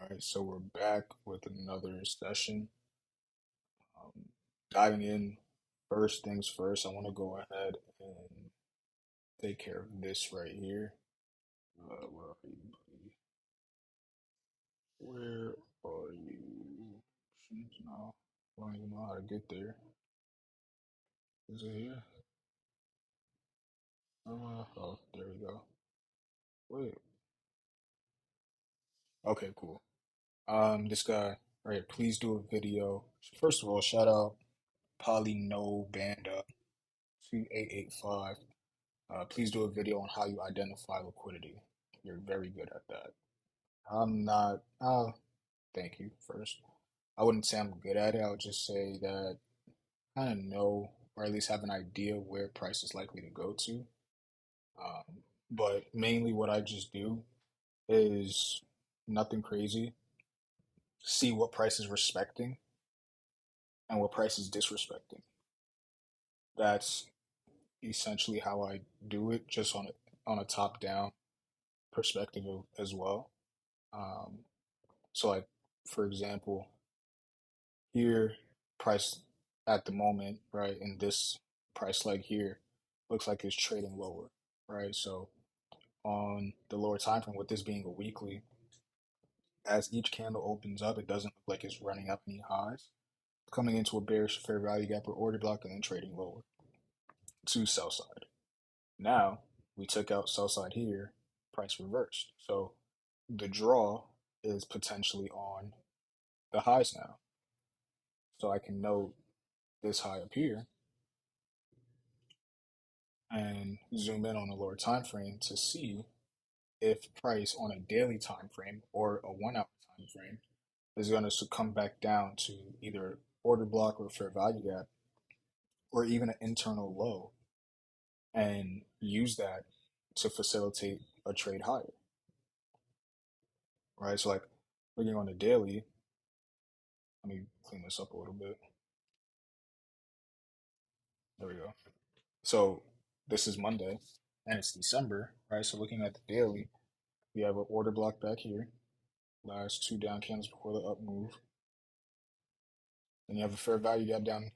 All right, so we're back with another session. Um, Diving in, first things first, I want to go ahead and take care of this right here. Where are you, buddy? Where are you? No, I don't even know how to get there. Is it here? Oh, there we go. Wait. Okay, cool. This guy, right? Please do a video. First of all, shout out Polyno Banda 2885. Please do a video on how you identify liquidity. You're very good at that. I'm not, thank you first. I wouldn't say I'm good at it. I would just say that I kind of know, or at least have an idea where price is likely to go to. But mainly what I just do is nothing crazy. See what price is respecting and what price is disrespecting. That's essentially how I do it, just on a top down perspective as well. Um, So like for example, here price at the moment, right, in this price leg here, looks like it's trading lower, right? So on the lower time frame, with this being a weekly, as each candle opens up, it doesn't look like it's running up any highs, coming into a bearish fair value gap or order block and then trading lower to sell side. Now we took out sell side here, price reversed. So the draw is potentially on the highs now. So I can note this high up here and zoom in on a lower time frame to see if price on a daily time frame or a 1 hour time frame is going to come back down to either order block or fair value gap or even an internal low and use that to facilitate a trade higher, right? So like looking on the daily, let me clean this up a little bit. There we go. So this is Monday and it's December, right? So looking at the daily, we have an order block back here, last two down candles before the up move. Then you have a fair value gap down.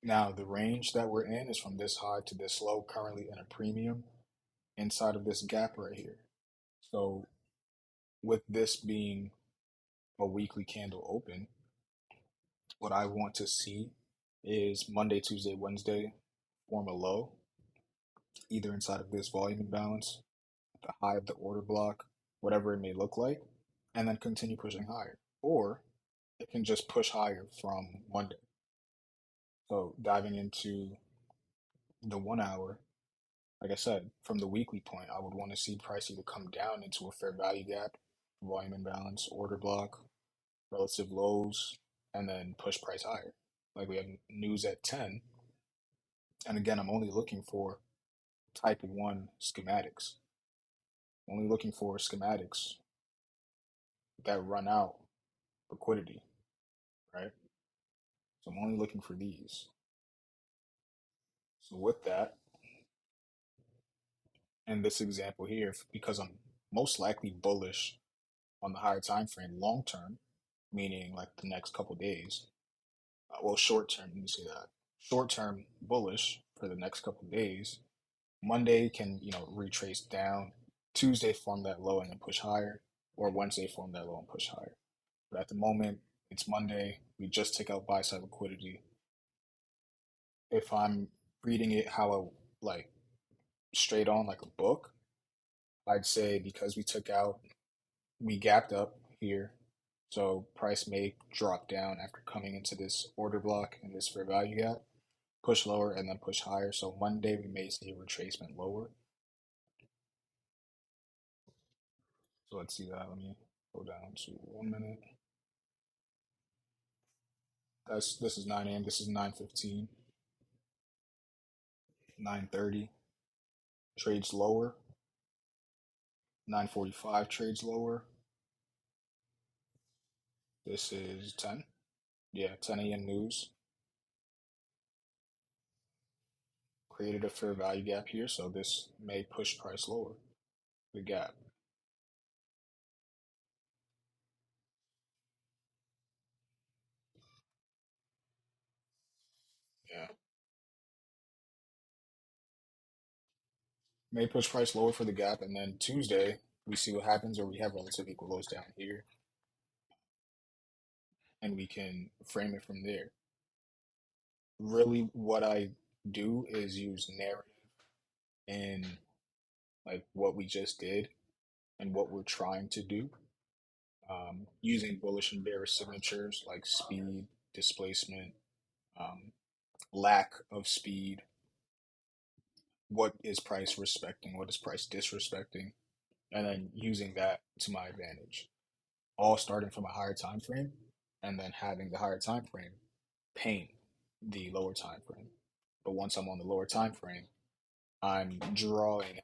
Now, the range that we're in is from this high to this low, currently in a premium inside of this gap right here. So, with this being a weekly candle open, what I want to see is Monday, Tuesday, Wednesday form a low, either inside of this volume imbalance, the high of the order block, whatever it may look like, and then continue pushing higher. Or it can just push higher from Monday. So, diving into the 1 hour, like I said, from the weekly point, I would want to see price either come down into a fair value gap, volume imbalance, order block, relative lows, and then push price higher. Like we have news at 10. And again, I'm only looking for type 1 schematics. I'm only looking for schematics that run out liquidity, right? So I'm only looking for these. So with that, in this example here, because I'm most likely bullish on the higher time frame long term, meaning like the next couple days. Well, short term, let me say that. Short term bullish for the next couple days. Monday can, retrace down. Tuesday form that low and then push higher, or Wednesday form that low and push higher. But at the moment, it's Monday. We just took out buy side liquidity. If I'm reading it how I like straight on like a book, I'd say because we gapped up here, so price may drop down after coming into this order block and this fair value gap, push lower and then push higher. So Monday we may see a retracement lower. So let's see that. Let me go down to 1 minute. This is 9 a.m. This is 9:15, 9:30 trades lower, 9:45 trades lower. This is 10. Yeah, 10 a.m. news. created a fair value gap here, so this may push price lower, the gap. Yeah. May push price lower for the gap, and then Tuesday we see what happens, or we have relative equal lows down here, and we can frame it from there. Really, what I do is use narrative in like what we just did and what we're trying to do, using bullish and bearish signatures like speed, displacement, um, lack of speed, what is price respecting, what is price disrespecting, and then using that to my advantage. All starting from a higher time frame, and then having the higher time frame paint the lower time frame. But once I'm on the lower time frame, I'm drawing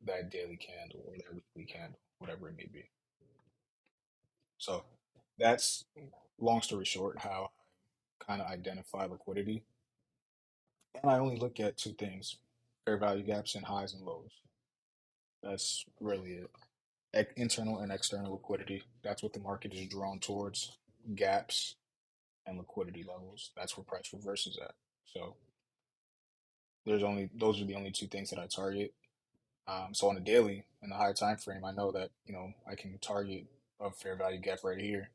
that daily candle or that weekly candle, whatever it may be. So that's, long story short, how I kind of identify liquidity. And I only look at two things: fair value gaps and highs and lows. That's really it. Internal and external liquidity. That's what the market is drawn towards. Gaps and liquidity levels. That's where price reverses at. So there's only those are the only two things that I target. So on a daily in the higher time frame, I know that I can target a fair value gap right here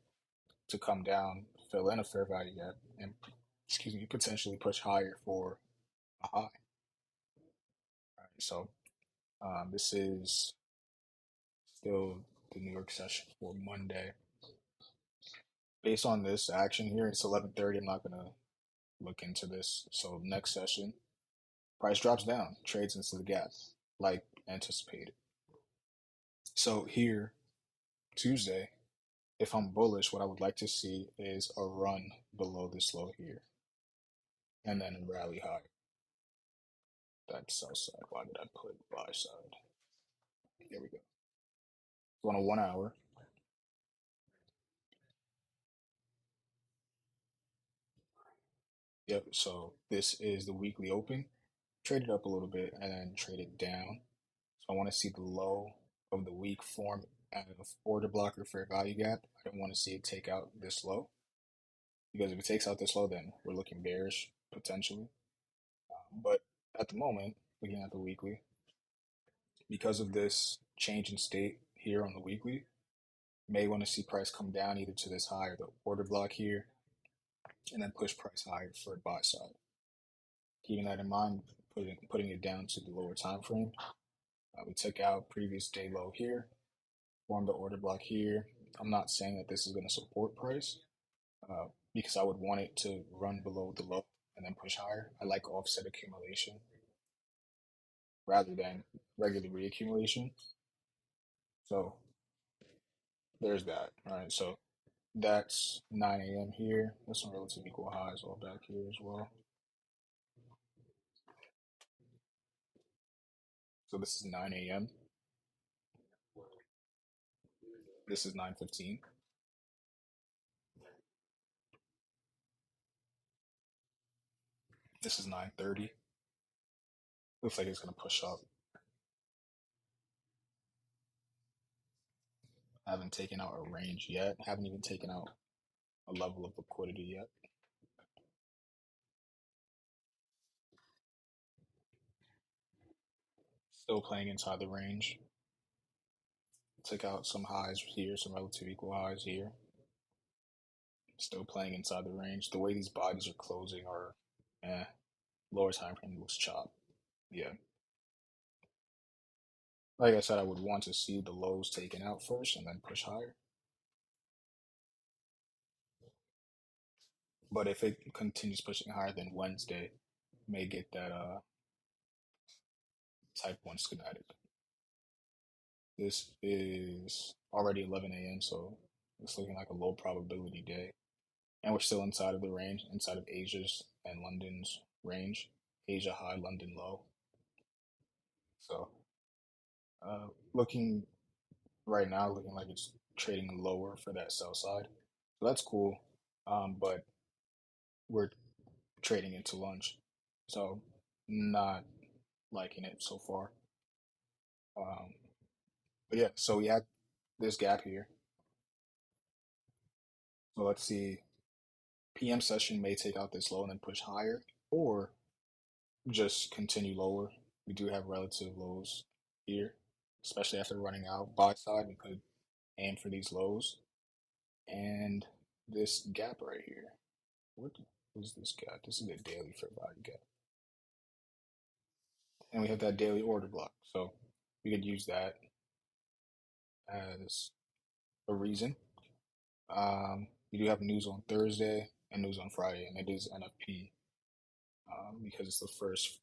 to come down, fill in a fair value gap, and excuse me, potentially push higher for a high. All right, so this is still the New York session for Monday. Based on this action here, it's 11:30. I'm not gonna look into this. So next session, price drops down, trades into the gap, like anticipated. So here, Tuesday, if I'm bullish, what I would like to see is a run below this low here, and then a rally higher. That's sell side. Why did I put buy side? There we go. So on a 1 hour, yep. So this is the weekly open. Traded up a little bit and then traded down. So I want to see the low of the week form out of order block or fair value gap. I don't want to see it take out this low, because if it takes out this low, then we're looking bearish potentially. But at the moment, looking at the weekly, because of this change in state here on the weekly, may want to see price come down either to this high or the order block here, and then push price higher for a buy side. Keeping that in mind, putting it down to the lower time frame. We took out previous day low here, formed the order block here. I'm not saying that this is going to support price, because I would want it to run below the low and then push higher. I like offset accumulation rather than regular reaccumulation. So there's that. All right. So that's 9 a.m. here. There's some relative equal highs all back here as well. So this is 9 a.m. This is 9:15. This is 9:30. Looks like it's going to push up. I haven't taken out a range yet. Haven't even taken out a level of liquidity yet. Still playing inside the range. Took out some highs here, some relative equal highs here. Still playing inside the range. The way these bodies are closing are, eh. Lower time frame looks chop. Yeah. Like I said, I would want to see the lows taken out first and then push higher. But if it continues pushing higher, then Wednesday may get that type 1 schematic. This is already 11 a.m., so it's looking like a low probability day. And we're still inside of the range, inside of Asia's and London's range. Asia high, London low. So looking right now, looking like it's trading lower for that sell side. So that's cool. But we're trading into lunch. So not liking it so far. Um, but yeah, so we had this gap here. So let's see. PM session may take out this low and then push higher, or just continue lower. We do have relative lows here, especially after running out buy side. We could aim for these lows and this gap right here. What is this gap? This is a daily fair value gap. And we have that daily order block. So we could use that as a reason. We do have news on Thursday and news on Friday, and it is NFP because it's the first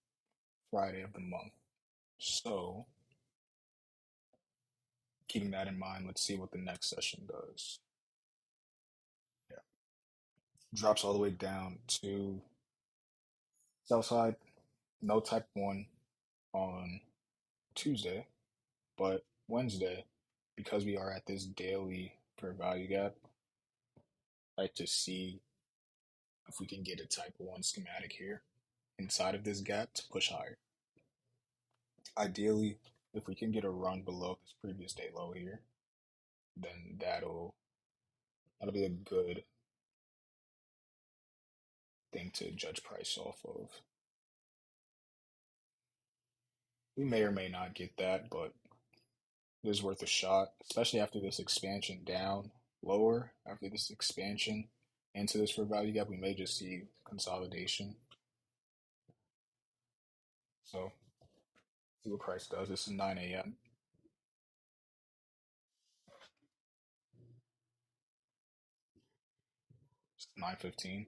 Friday of the month. So keeping that in mind, let's see what the next session does. Yeah. Drops all the way down to sell side, no type 1 on Tuesday, but Wednesday, because we are at this daily fair value gap, I like to see if we can get a type 1 schematic here inside of this gap to push higher. Ideally, if we can get a run below this previous day low here, then that'll be a good thing to judge price off of. We may or may not get that, but it is worth a shot, especially after this expansion down lower. After this expansion into this fair value gap, we may just see consolidation. So see what price does. This is 9 a.m. It's 9:15.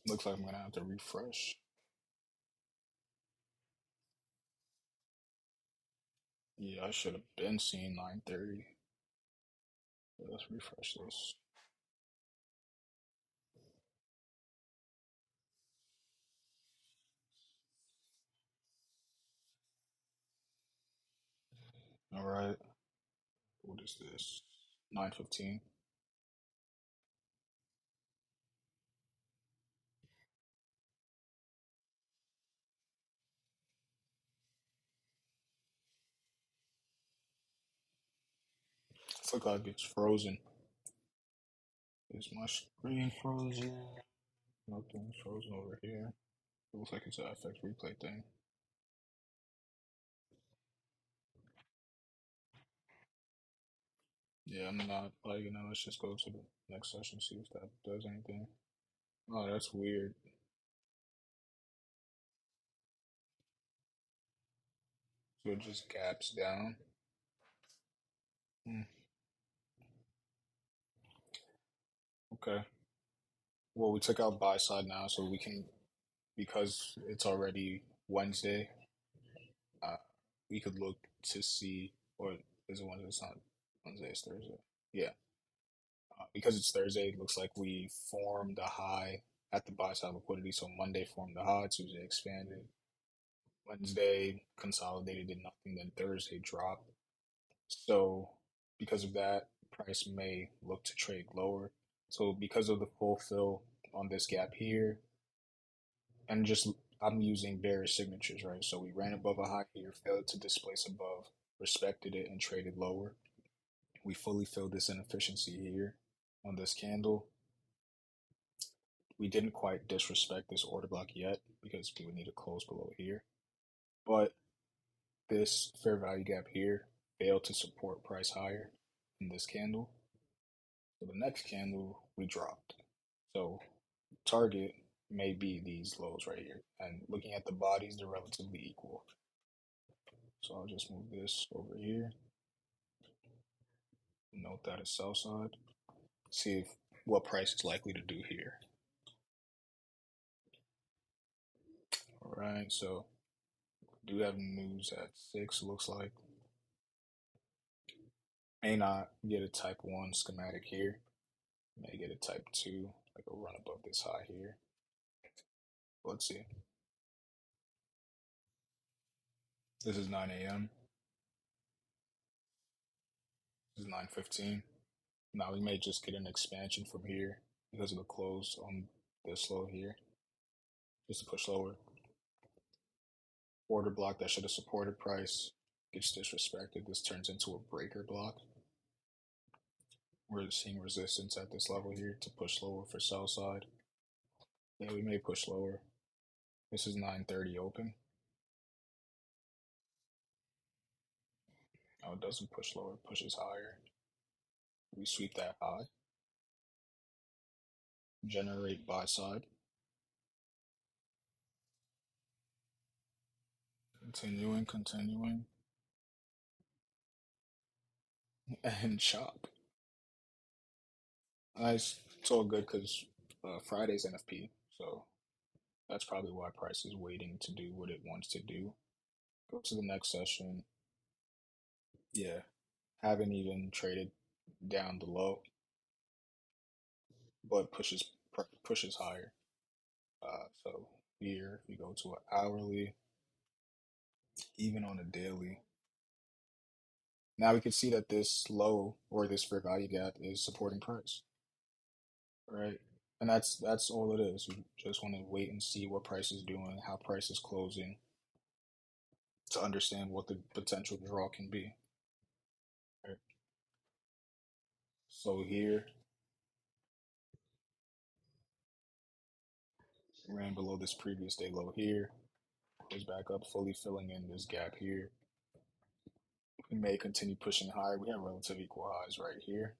Looks like I'm gonna have to refresh. Yeah, I should have been seeing 9:30. Let's refresh this. All right. What is this? 9:15. It's like it's frozen. Is my screen frozen? Nothing's frozen over here. It looks like it's an FX replay thing. Yeah, I'm not liking it. Let's just go to the next session, see if that does anything. Oh, that's weird. So it just gaps down. Hmm. Okay. Well, we took out buy side now, so we can, because it's already Wednesday, uh, we could look to see, or is it Wednesday? It's not Wednesday, it's Thursday. Yeah. Because it's Thursday, it looks like we formed a high at the buy side liquidity. So Monday formed a high, Tuesday expanded, Wednesday consolidated, did nothing, then Thursday dropped. So because of that, price may look to trade lower. So because of the full fill on this gap here, and just I'm using bearish signatures, right? So we ran above a high here, failed to displace above, respected it, and traded lower. We fully filled this inefficiency here on this candle. We didn't quite disrespect this order block yet because we would need to close below here. But this fair value gap here failed to support price higher in this candle. So the next candle we dropped. So target may be these lows right here. And looking at the bodies, they're relatively equal. So I'll just move this over here. Note that it's sell side. See if what price is likely to do here. All right, so do have news at 6, looks like. May not get a type 1 schematic here. May get a type 2, like a run above this high here. Let's see. This is 9 a.m. This is 915. Now we may just get an expansion from here because of the close on this low here, just to push lower. Order block that should have supported price gets disrespected. This turns into a breaker block. We're seeing resistance at this level here to push lower for sell side. Yeah, we may push lower. This is 930 open. No, it doesn't push lower, it pushes higher. We sweep that high, generate buy side, continuing, and chop. It's all good because Friday's NFP, so that's probably why price is waiting to do what it wants to do. Go to the next session. Yeah, haven't even traded down the low, but pushes higher. So here, if you go to an hourly, even on a daily, now we can see that this low or this fair value gap is supporting price, right? And that's all it is. We just want to wait and see what price is doing, how price is closing, to understand what the potential draw can be. Right? So here, ran below this previous day low here, goes back up, fully filling in this gap here. We may continue pushing higher. We have relative equal highs right here.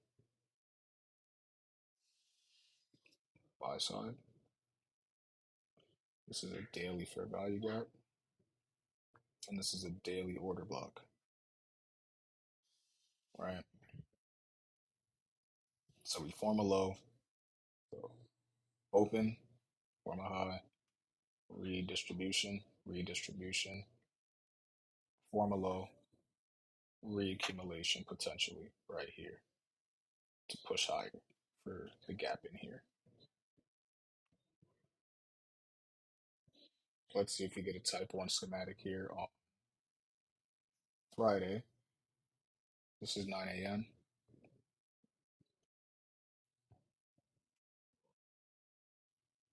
Buy side. This is a daily fair value gap, and this is a daily order block, right? So we form a low, so open, form a high, redistribution, form a low, reaccumulation potentially right here to push higher for the gap in here. Let's see if we get a type 1 schematic here on Friday. This is 9 a.m.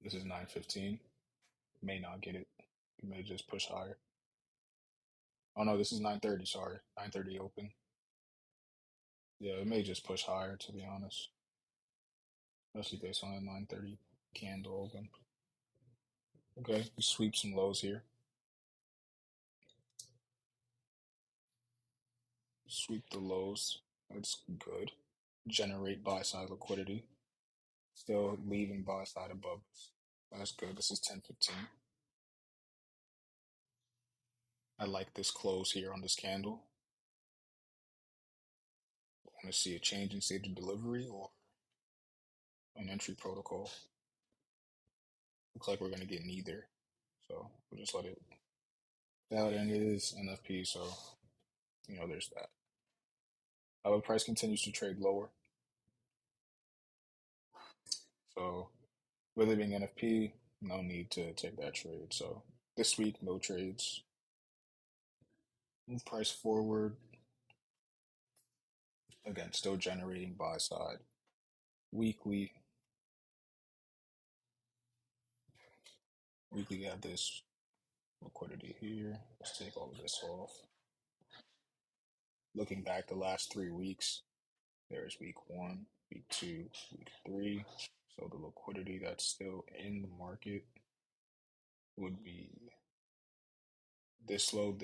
This is 9:15. May not get it. We may just push higher. Oh no, this is 9:30. Sorry, 9:30 open. Yeah, it may just push higher to be honest, especially based on a 9:30 candle open. Okay, we sweep some lows here. Sweep the lows. That's good. Generate buy side liquidity. Still leaving buy side above us. That's good. This is 10:15. I like this close here on this candle. Want to see a change in stage of delivery or an entry protocol? Looks like we're going to get neither. So we'll just let it out, and it is NFP, so there's that. The price continues to trade lower. So with it being NFP, no need to take that trade. So this week, no trades. Move price forward. Again, still generating buy side. Weekly, we have this liquidity here. Let's take all of this off. Looking back the last 3 weeks, there's week 1, week 2, week 3. So the liquidity that's still in the market would be this low,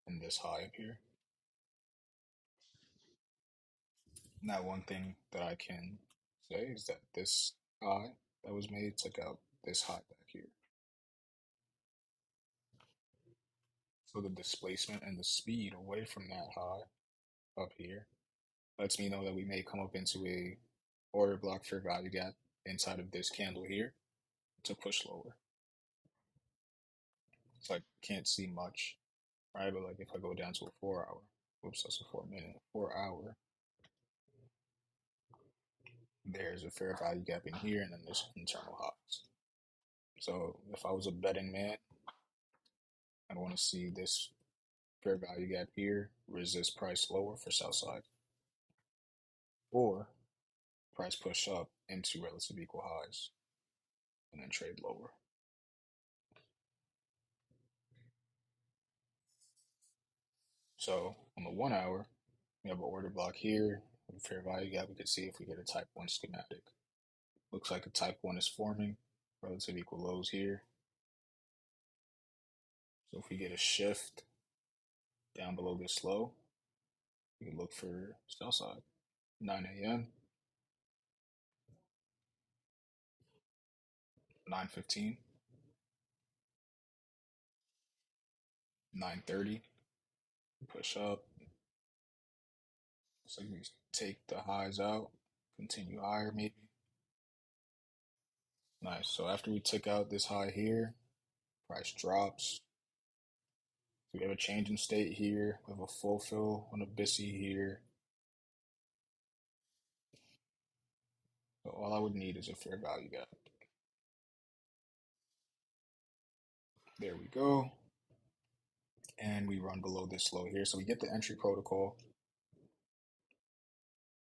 and this high up here. Now, one thing that I can say is that this high that was made took out this high back here. So the displacement and the speed away from that high up here lets me know that we may come up into a order block fair value gap inside of this candle here to push lower. So I can't see much, right? But like if I go down to a 4 hour, oops, that's a 4 minute, 4 hour, there's a fair value gap in here and then there's internal highs. So if I was a betting man, I'd want to see this fair value gap here, resist price lower for sell side, or price push up into relative equal highs and then trade lower. So on the 1 hour, we have an order block here, with a fair value gap. We can see if we get a type 1 schematic. Looks like a type 1 is forming, relative equal lows here. So if we get a shift down below this low, we can look for sell side. 9 a.m., 9:15, 9:30, push up. So we take the highs out, continue higher maybe. Nice. So after we took out this high here, price drops. So we have a change in state here. We have a full fill on a BISI here. So all I would need is a fair value gap. There we go. And we run below this low here. So we get the entry protocol.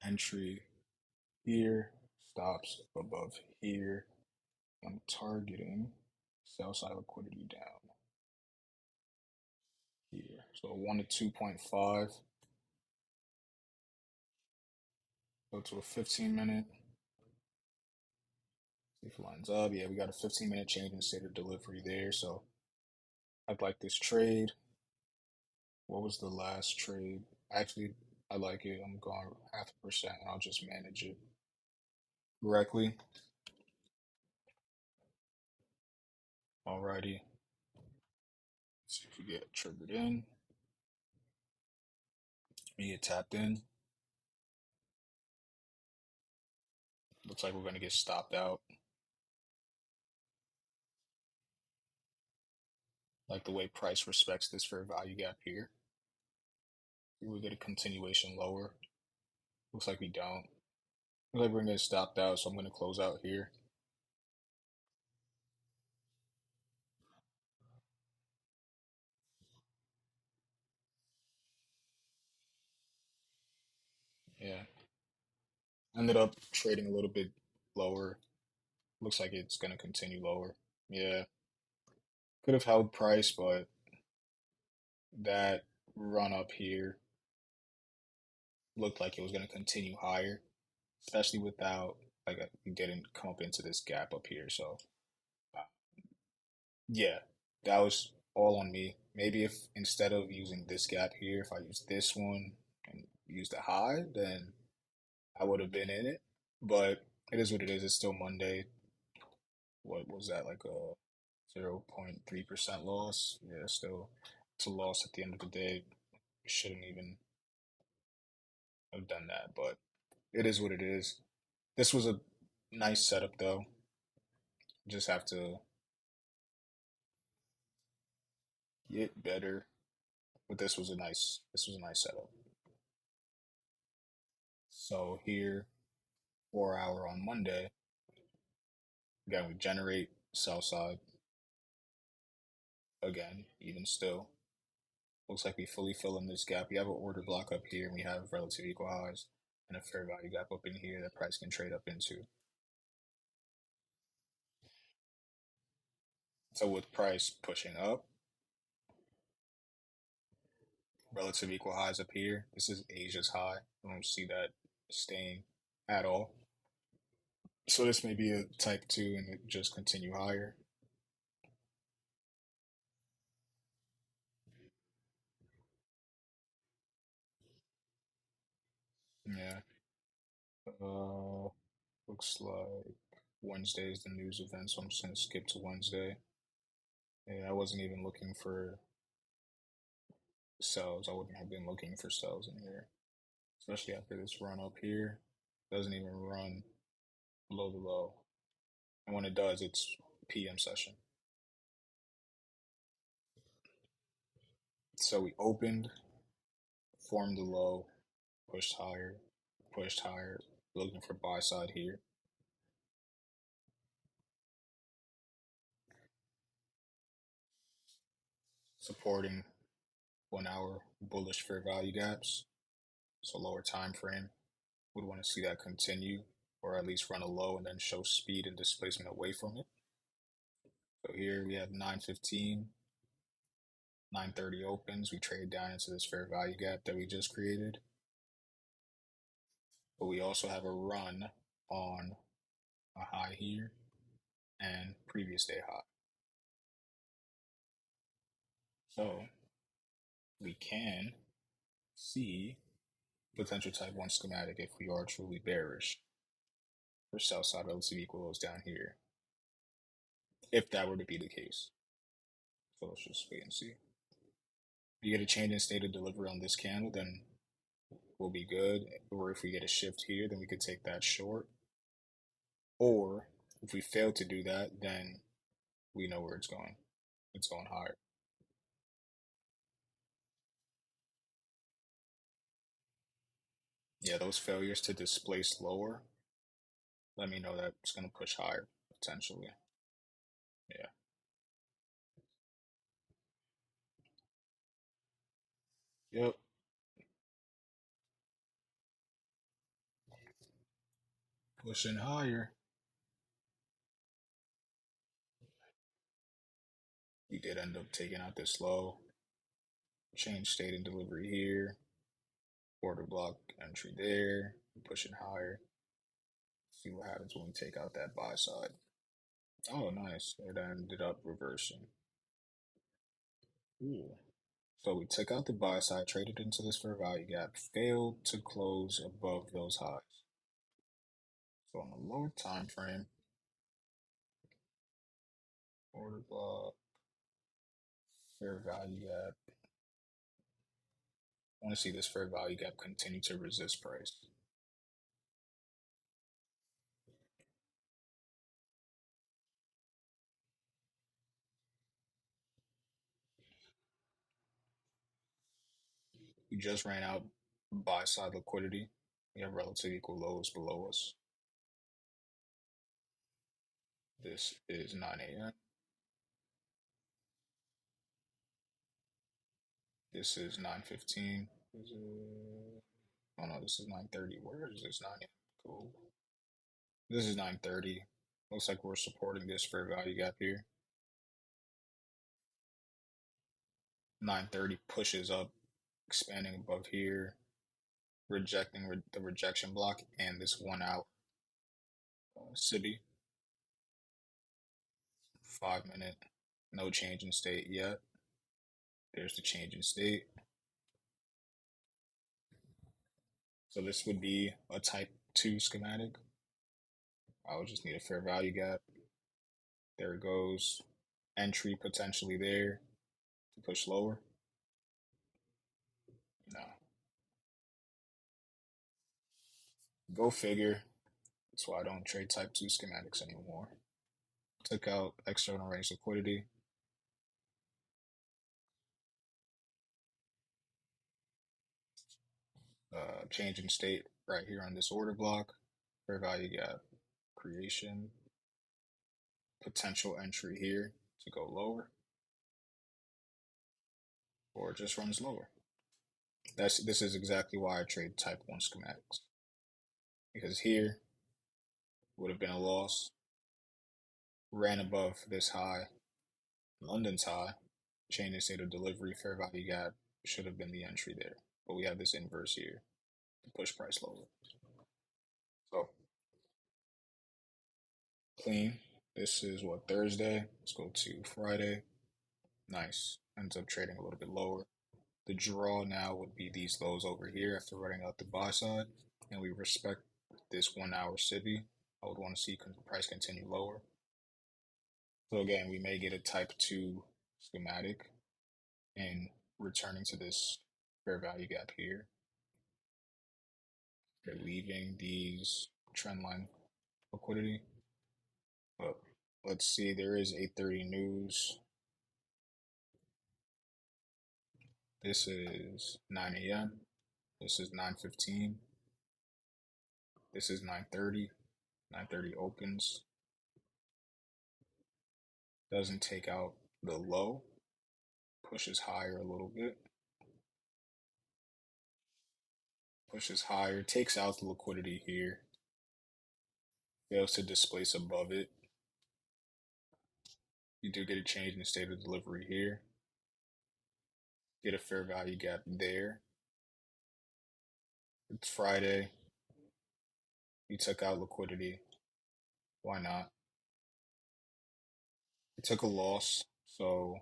Entry here, stops above here. I'm targeting sell side liquidity down here. So 1 to 2.5. Go to a 15-minute. See if it lines up. Yeah, we got a 15-minute change in state of delivery there. So I'd like this trade. What was the last trade? Actually, I like it. I'm going 0.5%, and I'll just manage it correctly. Alrighty. See if we get triggered in. We get tapped in. Looks like we're going to get stopped out. Like the way price respects this fair value gap here. We get a continuation lower. Looks like we don't. Looks like we're going to get stopped out, so I'm going to close out here. Yeah. Ended up trading a little bit lower. Looks like it's going to continue lower. Yeah. Could have held price, but that run up here looked like it was going to continue higher, especially without, like, we didn't come up into this gap up here. So, uh, yeah, that was all on me. Maybe if instead of using this gap here, if I use this one and use the high, then I would have been in it. But it is what it is. It's still Monday. What was that, like a 0.3% loss? Yeah, still, it's a loss at the end of the day. Shouldn't even have done that, but it is what it is. This was a nice setup though. Just have to get better. But this was a nice setup. So here, 4 hour on Monday, again we generate sell side again, even still. Looks like we fully fill in this gap. We have an order block up here and we have relative equal highs and a fair value gap up in here that price can trade up into. So with price pushing up, relative equal highs up here. This is Asia's high. I don't see that staying at all. So this may be a type 2 and it just continue higher. Yeah. Uh, looks like Wednesday is the news event, so I'm just gonna skip to Wednesday. Yeah, I wasn't even looking for sells. I wouldn't have been looking for sells in here, especially after this run up here. Doesn't even run below the low, and when it does, it's PM session. So we opened, formed the low, pushed higher, looking for buy side here. Supporting 1 hour bullish fair value gaps, so lower time frame. Would want to see that continue or at least run a low and then show speed and displacement away from it. So here we have 9:15, 9:30 opens. We trade down into this fair value gap that we just created. But we also have a run on a high here and previous day high. So we can see potential type 1 schematic if we are truly bearish for sell side relative equal lows down here, if that were to be the case. So let's just wait and see. If you get a change in state of delivery on this candle, then we'll be good. Or if we get a shift here, then we could take that short. Or if we fail to do that, then we know where it's going. It's going higher. Yeah, those failures to displace lower, let me know that it's going to push higher potentially. Yeah. Yep. Pushing higher. We did end up taking out this low. Change state and delivery here. Order block entry there. Pushing higher. See what happens when we take out that buy side. Oh, nice. It ended up reversing. Ooh. So we took out the buy side, traded into this fair value gap, failed to close above those highs. So on the lower time frame, order block, fair value gap. I want to see this fair value gap continue to resist price. We just ran out buy side liquidity. We have relative equal lows below us. This is 9 a.m. This is 9:15. Oh no, this is 9:30. Where is this 9 a.m.? Cool. This is 9:30. Looks like we're supporting this fair value gap here. 9:30 pushes up, expanding above here, rejecting the rejection block and this 1 hour city. 5 minute, no change in state yet. There's the change in state. So this would be a type 2 schematic. I would just need a fair value gap. There it goes. Entry potentially there to push lower. No. Go figure. That's why I don't trade type 2 schematics anymore. Took out external range liquidity. Change in state right here on this order block. Fair value gap creation. Potential entry here to go lower. Or it just runs lower. This is exactly why I trade type 1 schematics. Because here would have been a loss. Ran above this high, London's high, change in state of delivery, fair value gap should have been the entry there. But we have this inverse here to push price lower. So clean. This is what, Thursday? Let's go to Friday. Nice. Ends up trading a little bit lower. The draw now would be these lows over here after running out the buy side. And we respect this 1 hour city. I would want to see price continue lower. So again, we may get a type 2 schematic and returning to this fair value gap here. They're leaving these trendline liquidity. But let's see, there is 8:30 news. This is 9 a.m. This is 9:15. This is 9:30. 9:30 opens. Doesn't take out the low. Pushes higher a little bit. pushes higher, takes out the liquidity here, fails to displace above it. You do get a change in the state of delivery here. Get a fair value gap there. It's Friday. You took out liquidity. Why not? You took a loss, so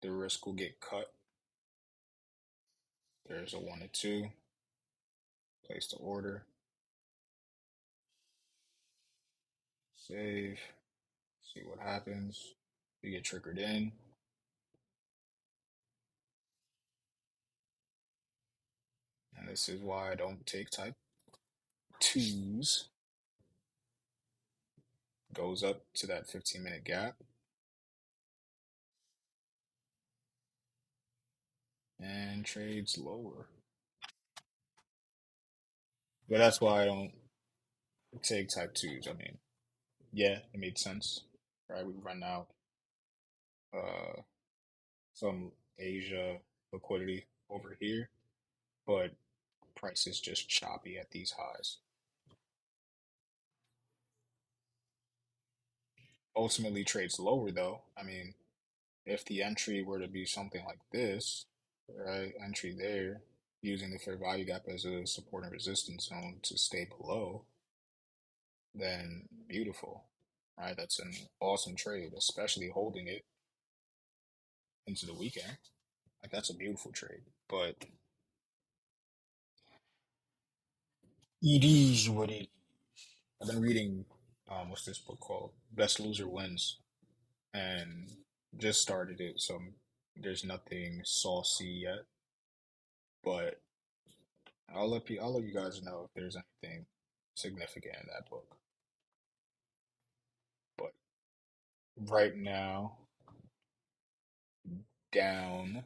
the risk will get cut. There's a 1 and 2. Place the order. Save. See what happens. You get triggered in. And this is why I don't take type 2s. Goes up to that 15-minute gap. And trades lower. But that's why I don't take type 2s. I mean, yeah, it made sense. Right? We run out uh, some Asia liquidity over here, but price is just choppy at these highs. Ultimately trades lower though. I mean, if the entry were to be something like this, right? Entry there, using the fair value gap as a support and resistance zone to stay below, then beautiful, right? That's an awesome trade, especially holding it into the weekend. Like that's a beautiful trade. But it is what it is. I've been reading what's this book called? Best Loser Wins, and just started it, so there's nothing saucy yet. But I'll let you guys know if there's anything significant in that book. But right now, down.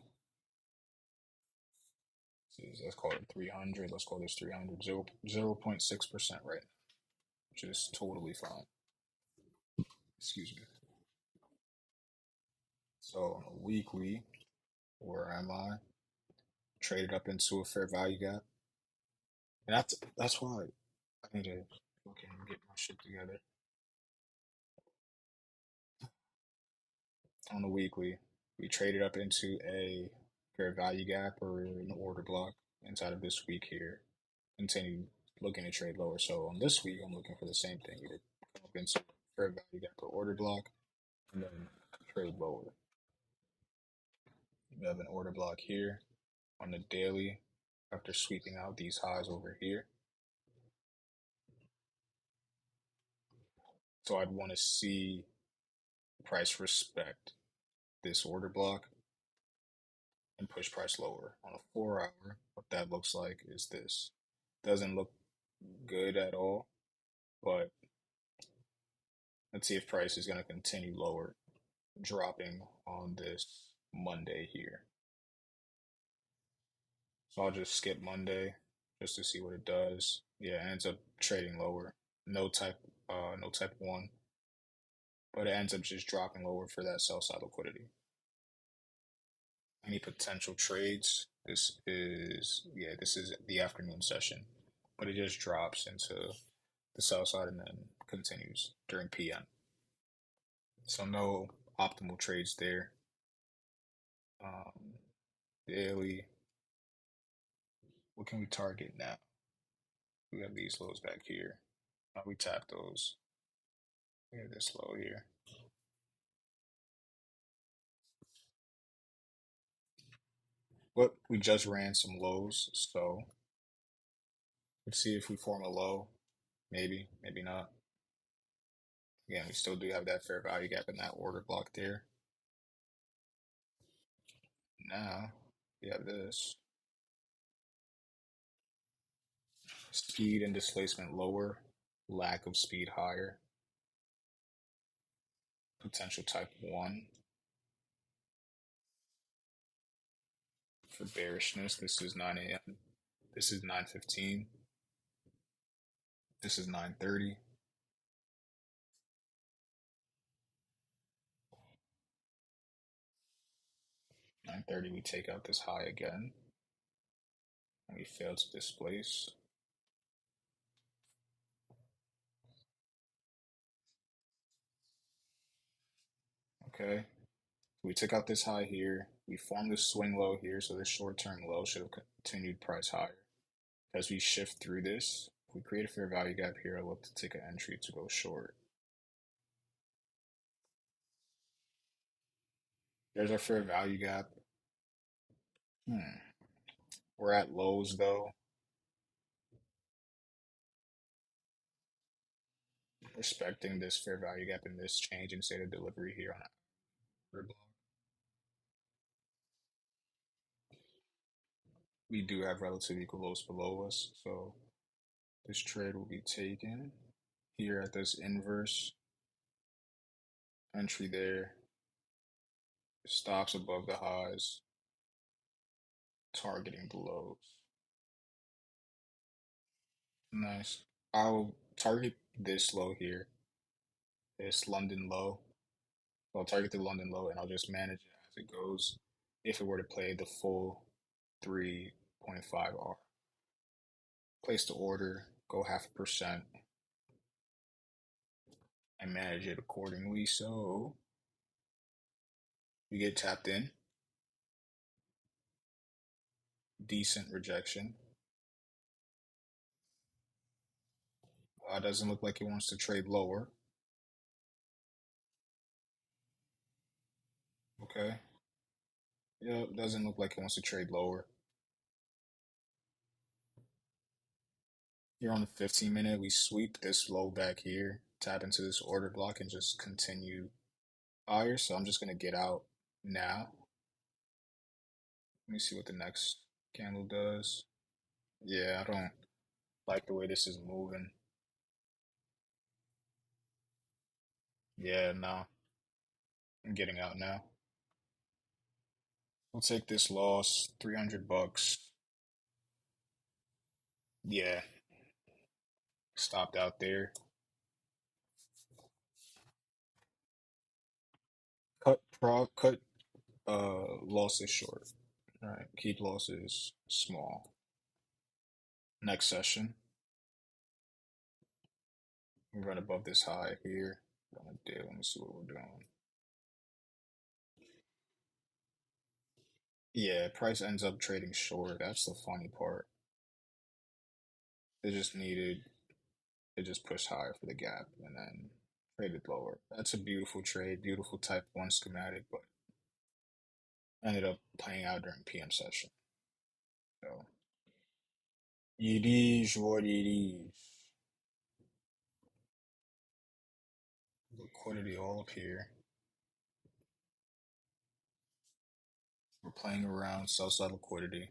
Let's call it 300. Let's call this 300. 0.6% right now, which is totally fine. Excuse me. So on a weekly, where am I? Traded up into a fair value gap, and that's why I need to okay get my shit together. On a weekly, we traded up into a fair value gap or an order block inside of this week here. Continue looking to trade lower. So on this week, I'm looking for the same thing, either come up into fair value gap or order block, and then trade lower. We have an order block here on the daily after sweeping out these highs over here. So I'd want to see price respect this order block and push price lower. On a 4 hour, what that looks like is this. Doesn't look good at all, but let's see if price is going to continue lower, dropping on this Monday here. So I'll just skip Monday just to see what it does. Yeah, it ends up trading lower. No type 1, but it ends up just dropping lower for that sell side liquidity. Any potential trades? This is the afternoon session, but it just drops into the sell side and then continues during PM. So no optimal trades there. Um, Daily, what can we target now? We have these lows back here. We tap those. We have this low here. But we just ran some lows, so let's see if we form a low. Maybe, maybe not. Again, we still do have that fair value gap in that order block there. Now we have this. Speed and displacement lower, lack of speed higher. Potential type 1 for bearishness. This is 9 a.m. This is 9:15. This is 9:30. 9:30, we take out this high again. and we failed to displace. Okay, we took out this high here. We formed this swing low here, so this short-term low should have continued price higher. As we shift through this, if we create a fair value gap here, I'll look to take an entry to go short. There's our fair value gap. Hmm. We're at lows though. Respecting this fair value gap and this change in state of delivery here on our block. We do have relative equal lows below us, so this trade will be taken here at this inverse entry there. Stops above the highs, targeting the lows. Nice. I'll target this low here, this London low. I'll target the London low and I'll just manage it as it goes if it were to play the full 3.5 R. Place the order, go 0.5% and manage it accordingly. So we get tapped in, decent rejection. Doesn't look like it wants to trade lower. Okay. Yep, doesn't look like it wants to trade lower. Here on the 15-minute, we sweep this low back here, tap into this order block, and just continue higher. So I'm just going to get out now. Let me see what the next candle does. Yeah, I don't like the way this is moving. Yeah, no, I'm getting out now. We'll take this loss, 300 bucks. Yeah, stopped out there. Cut losses short. All right, keep losses small. Next session, we run above this high here. Gonna do. Let me see what we're doing. Yeah, price ends up trading short. That's the funny part. It just needed. It just pushed higher for the gap and then traded lower. That's a beautiful trade, beautiful type one schematic, but ended up playing out during PM session. So it is what it is. Liquidity all up here. We're playing around sell side liquidity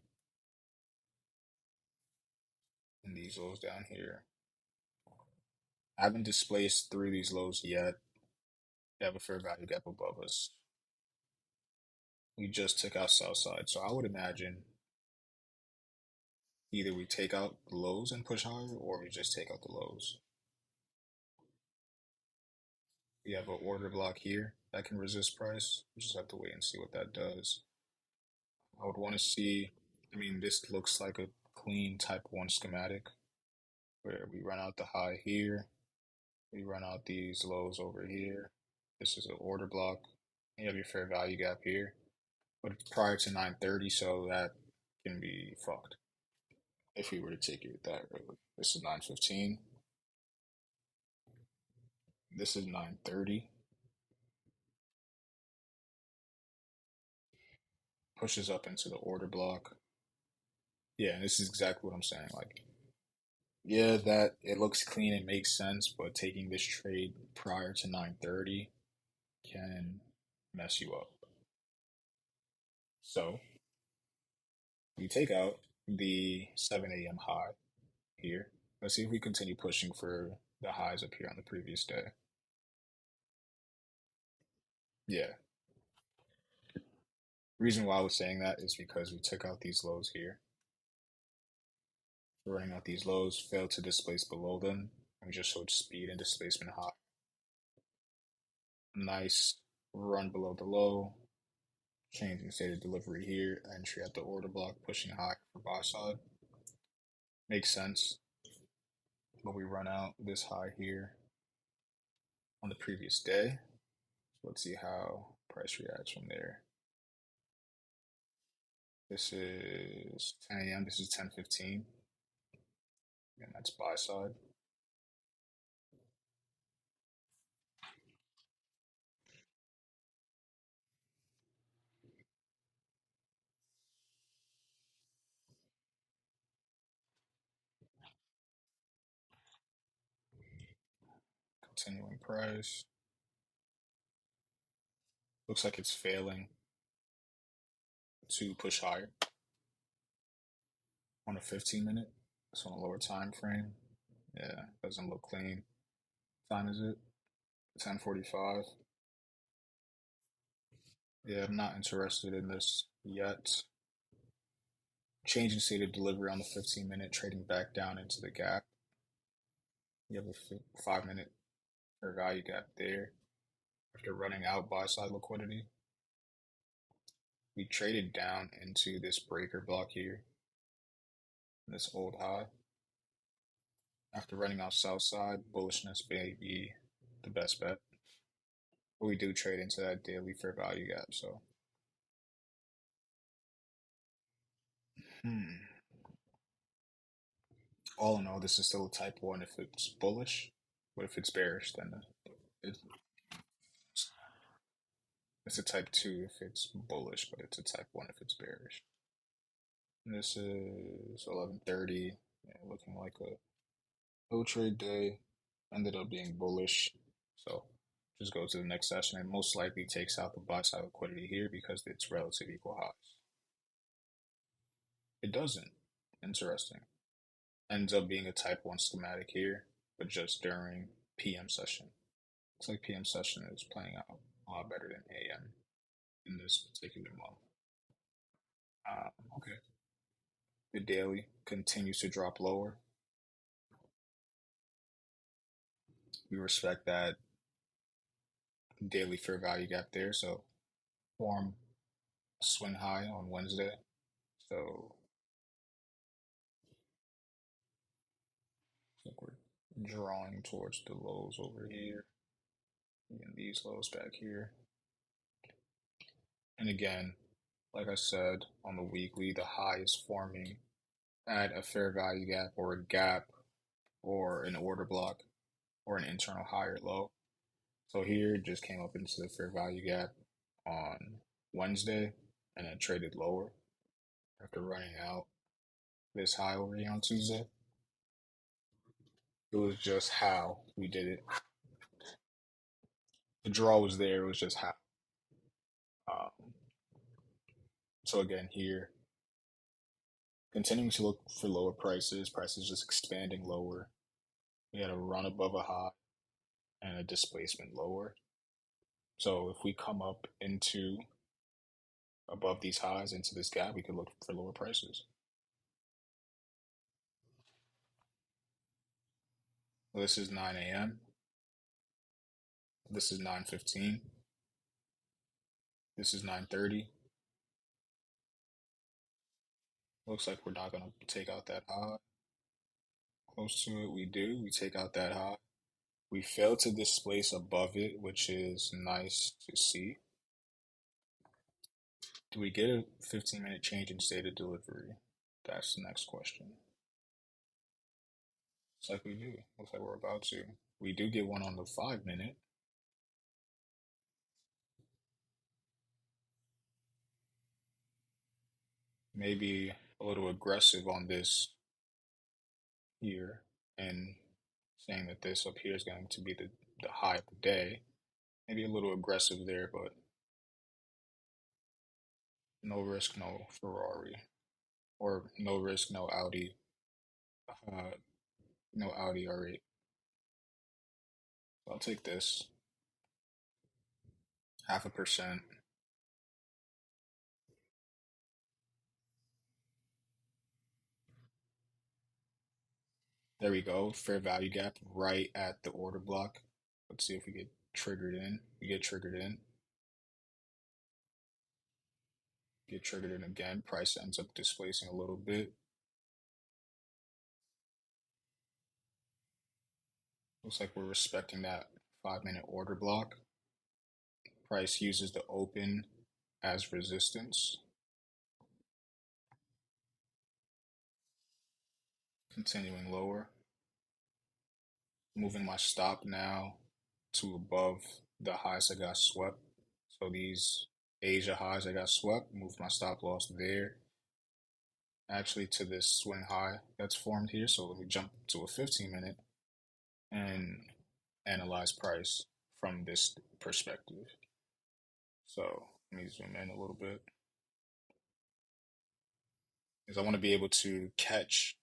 in these lows down here. I haven't displaced through these lows yet. We have a fair value gap above us. We just took out sell side, so I would imagine either we take out the lows and push higher, or we just take out the lows. We have an order block here that can resist price. We just have to wait and see what that does. I would want to see, I mean, this looks like a clean type 1 schematic where we run out the high here, we run out these lows over here. This is an order block. You have your fair value gap here, but it's prior to 9:30, so that can be fucked if we were to take it that early. This is 9:15. This is 9:30. Pushes up into the order block. Yeah, and this is exactly what I'm saying. Like, yeah, that it looks clean, it makes sense, but taking this trade prior to 9:30 can mess you up. So we take out the 7 a.m. high here. Let's see if we continue pushing for the highs up here on the previous day. Yeah. Reason why I was saying that is because we took out these lows here. Running out these lows, failed to displace below them, and we just showed speed and displacement high. Nice run below the low, changing state of delivery here, entry at the order block, pushing high for buy side. Makes sense. But we run out this high here on the previous day. So let's see how price reacts from there. This is 10 a.m. This is 10:15, and that's buy side. Continuing price. Looks like it's failing to push higher on a 15 minute. It's on a lower time frame. Yeah, doesn't look clean. What time is it? 10:45. Yeah, I'm not interested in this yet. Changing state of delivery on the 15 minute, trading back down into the gap. You have a 5 minute fair value gap there. After running out buy side liquidity, we traded down into this breaker block here, this old high. After running out south side, bullishness may be the best bet. But we do trade into that daily fair value gap, so. Hmm. All in all, this is still a type 1 if it's bullish, but if it's bearish, then it's, it's a type 2 if it's bullish, but it's a type 1 if it's bearish. And this is 11:30, yeah, looking like a low trade day. Ended up being bullish, so just go to the next session and most likely takes out the buy side liquidity here because it's relative equal highs. It doesn't. Interesting. Ends up being a type 1 schematic here, but just during PM session. It's like PM session is playing out a lot better than AM in this particular month. Okay. The daily continues to drop lower. We respect that daily fair value gap there. So form swing high on Wednesday. So I think we're drawing towards the lows over here and these lows back here. And again, like I said, on the weekly, the high is forming at a fair value gap or a gap or an order block or an internal high or low. So here it just came up into the fair value gap on Wednesday and then traded lower after running out this high over here on Tuesday. It was just how we did it. The draw was there, it was just how. Um, so again, here, continuing to look for lower prices just expanding lower. We had a run above a high and a displacement lower. So if we come up into above these highs into this gap, we could look for lower prices. This is 9 a.m. This is 9:15. This is 9:30. Looks like we're not going to take out that high. Close to it, we do. We take out that high. We fail to displace above it, which is nice to see. Do we get a 15-minute change in state of delivery? That's the next question. Looks like we do. Looks like we're about to. We do get one on the 5-minute. Maybe a little aggressive on this here and saying that this up here is going to be the high of the day. Maybe a little aggressive there, but no risk, no Ferrari. Or no risk, no Audi. Uh, no Audi R8. I'll take this. 0.5%. There we go. Fair value gap right at the order block. Let's see if we get triggered in. We get triggered in. Get triggered in again. Price ends up displacing a little bit. Looks like we're respecting that 5 minute order block. Price uses the open as resistance. Continuing lower. Moving my stop now to above the highs I got swept. So these Asia highs I got swept, move my stop loss there. Actually to this swing high that's formed here. So let me jump to a 15 minute and analyze price from this perspective. So let me zoom in a little bit because I want to be able to catch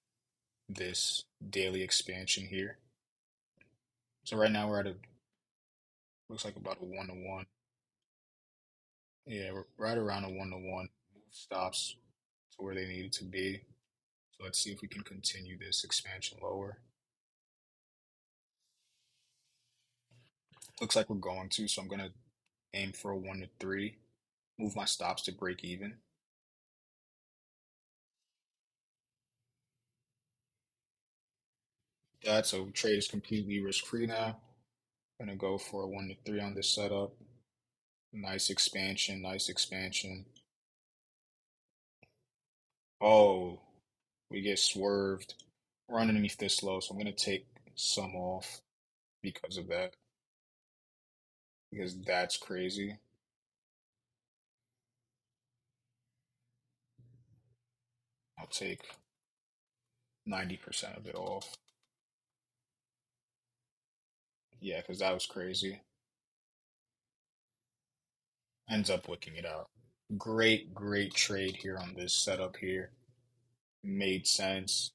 this daily expansion here. So right now we're at a looks like about a 1-to-1. Yeah, we're right around a 1-to-1. Move stops to where they needed to be. So let's see if we can continue this expansion lower. Looks like we're going to, so I'm gonna aim for a 1-to-3. Move my stops to break even. That so trade is completely risk free now. Gonna go for a 1-to-3 on this setup. Nice expansion, nice expansion. Oh, we get swerved. We're underneath this low, so I'm gonna take some off because of that. Because that's crazy. I'll take 90% of it off. Yeah, because that was crazy. Ends up wicking it out. Great, great trade here on this setup here. Made sense.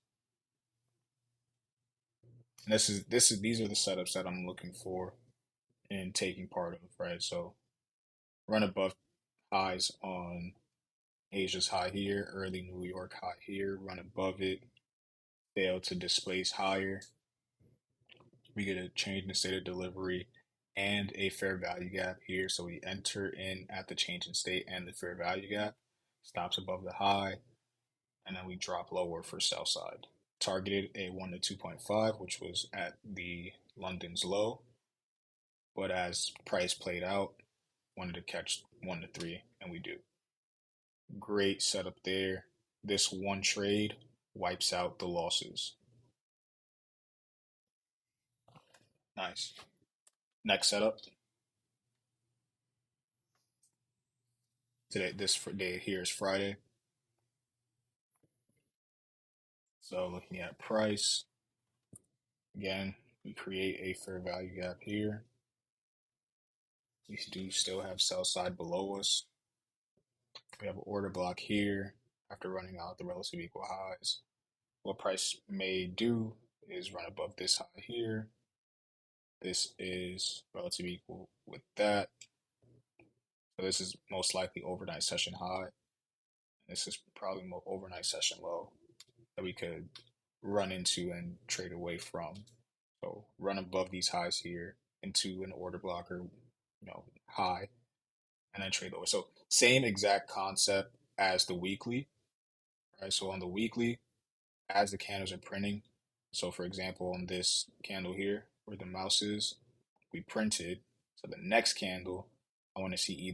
And this is these are the setups that I'm looking for and taking part of, right? So run above highs on Asia's high here, early New York high here, run above it, fail to displace higher. We get a change in the state of delivery and a fair value gap here. So we enter in at the change in state and the fair value gap, stops above the high, and then we drop lower for sell side. Targeted a 1 to 2.5, which was at the London's low, but as price played out, wanted to catch 1 to 3, and we do. Great setup there. This one trade wipes out the losses. Nice. Next setup. Today, this day here is Friday. So looking at price, again, we create a fair value gap here. We do still have sell side below us. We have an order block here after running out the relative equal highs. What price may do is run above this high here. This is relative equal with that. So this is most likely overnight session high. This is probably more overnight session low that we could run into and trade away from. So run above these highs here into an order blocker, high, and then trade lower. So same exact concept as the weekly, right? So on the weekly, as the candles are printing, so for example, on this candle here, where the mouse is, we printed. So the next candle, I want to see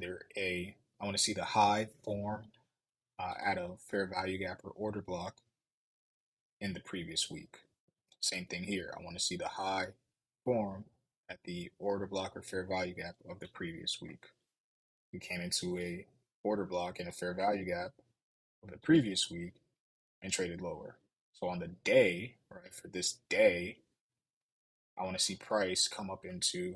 I want to see the high form at a fair value gap or order block in the previous week. Same thing here. I want to see the high form at the order block or fair value gap of the previous week. We came into a order block and a fair value gap of the previous week and traded lower. So on the day, right, for this day, I want to see price come up into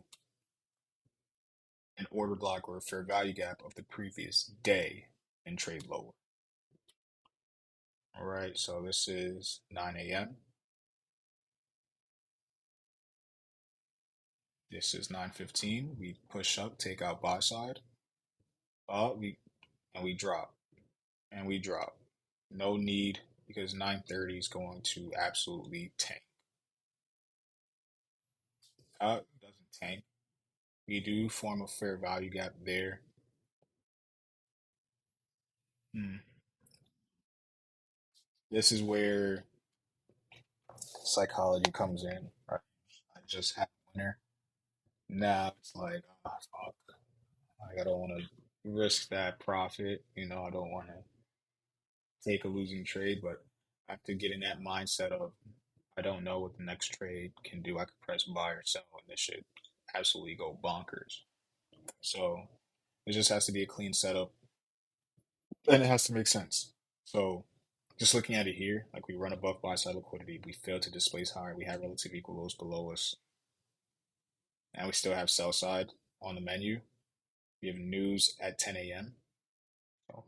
an order block or a fair value gap of the previous day and trade lower. All right, so this is 9 a.m. This is 9:15. We push up, take out buy side. We and we drop and we drop. No need because 9:30 is going to absolutely tank. Doesn't tank. We do form a fair value gap there. Hmm. This is where psychology comes in. Right? just had winner. Now it's like, oh, fuck. Like, I don't want to risk that profit. I don't want to take a losing trade, but I have to get in that mindset of I don't know what the next trade can do. I could press buy or sell, and this should absolutely go bonkers. So it just has to be a clean setup, and it has to make sense. So just looking at it here, like we run above buy side liquidity, we failed to displace higher. We have relative equal lows below us, and we still have sell side on the menu. We have news at 10 a.m. So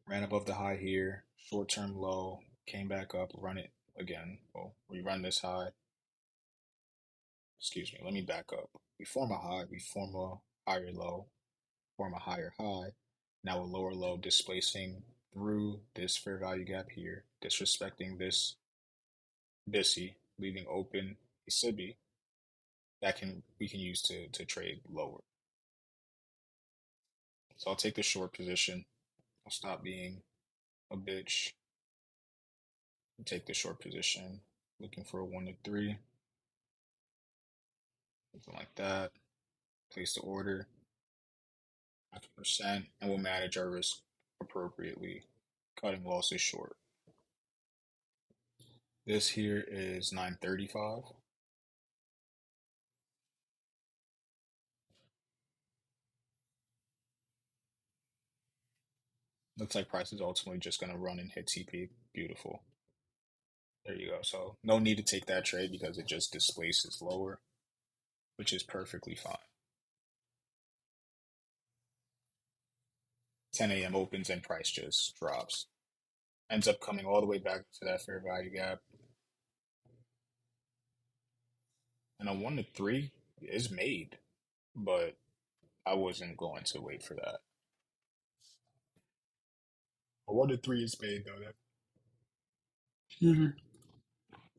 ran above the high here, short term low, came back up, run it again. Well, we run this high. Excuse me, let me back up. We form a high, we form a higher low, form a higher high. Now a lower low displacing through this fair value gap here, disrespecting this BISI, leaving open a SIBI that can we can use to trade lower. So I'll take the short position. I'll stop being a bitch. Take the short position. Looking for a 1 to 3. Something like that. Place the order, 50%, and we'll manage our risk appropriately, cutting losses short. This here is 935. Looks like price is ultimately just going to run and hit TP. Beautiful. There you go. So no need to take that trade because it just displaces lower, which is perfectly fine. 10 a.m. opens and price just drops. Ends up coming all the way back to that fair value gap. And a 1 to 3 is made, but I wasn't going to wait for that. A 1 to 3 is made though.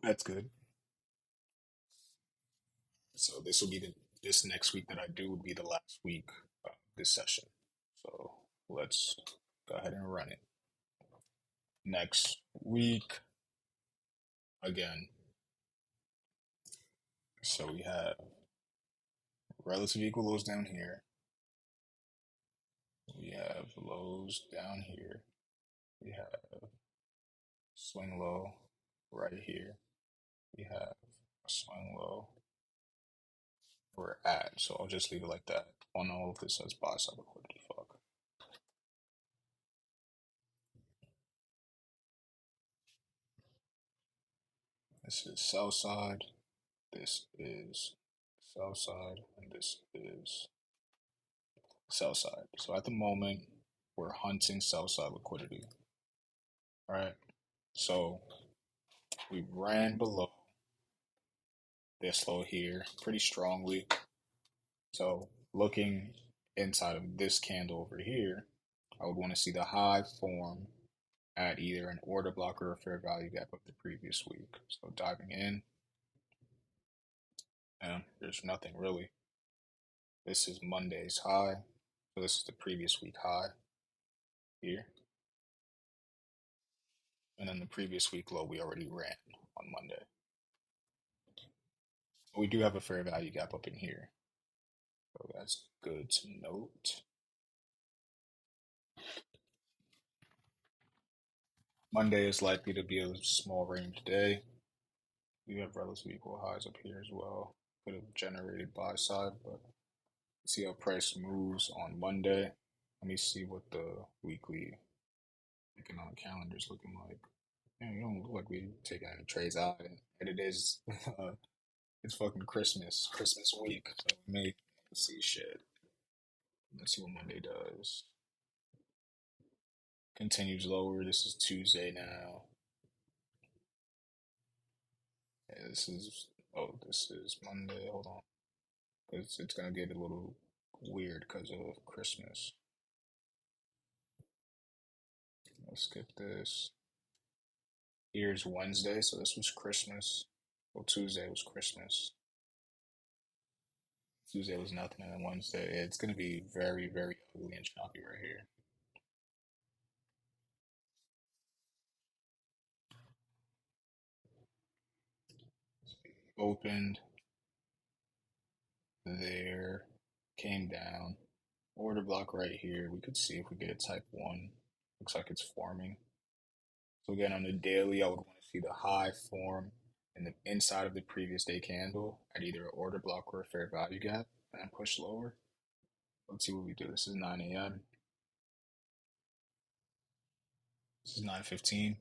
That's good. So this will be this next week that I do would be the last week of this session. So let's go ahead and run it. Next week again. So we have relative equal lows down here. We have lows down here. We have swing low right here. We have a swing low we're at. So I'll just leave it like that. I don't know if this says buy side liquidity. Fuck. This is sell side. This is sell side, and this is sell side. So at the moment, we're hunting sell side liquidity. All right. So we ran below this low here pretty strongly. So looking inside of this candle over here, I would want to see the high form at either an order block or a fair value gap of the previous week. So diving in, and there's nothing really. This is Monday's high. So this is the previous week high here. And then the previous week low we already ran on Monday. We do have a fair value gap up in here. So that's good to note. Monday is likely to be a small range day. We have relatively equal highs up here as well. Could have generated buy side, but see how price moves on Monday. Let me see what the weekly economic calendar is looking like. Man, you don't look like we taking any trades out, and it is it's fucking Christmas week, so we may see shit. Let's see what Monday does. Continues lower. This is Tuesday now. Yeah, this is Monday. Hold on. It's gonna get a little weird because of Christmas. Let's skip this. Here's Wednesday, so this was Christmas. Well, Tuesday was Christmas. Tuesday was nothing, and then Wednesday, it's gonna be very, very ugly and choppy right here. Opened there, came down. Order block right here. We could see if we get a type 1. Looks like it's forming. So again, on the daily, I would want to see the high form in the inside of the previous day candle at either an order block or a fair value gap and push lower. Let's see what we do. This is 9 a.m. This is 9:15.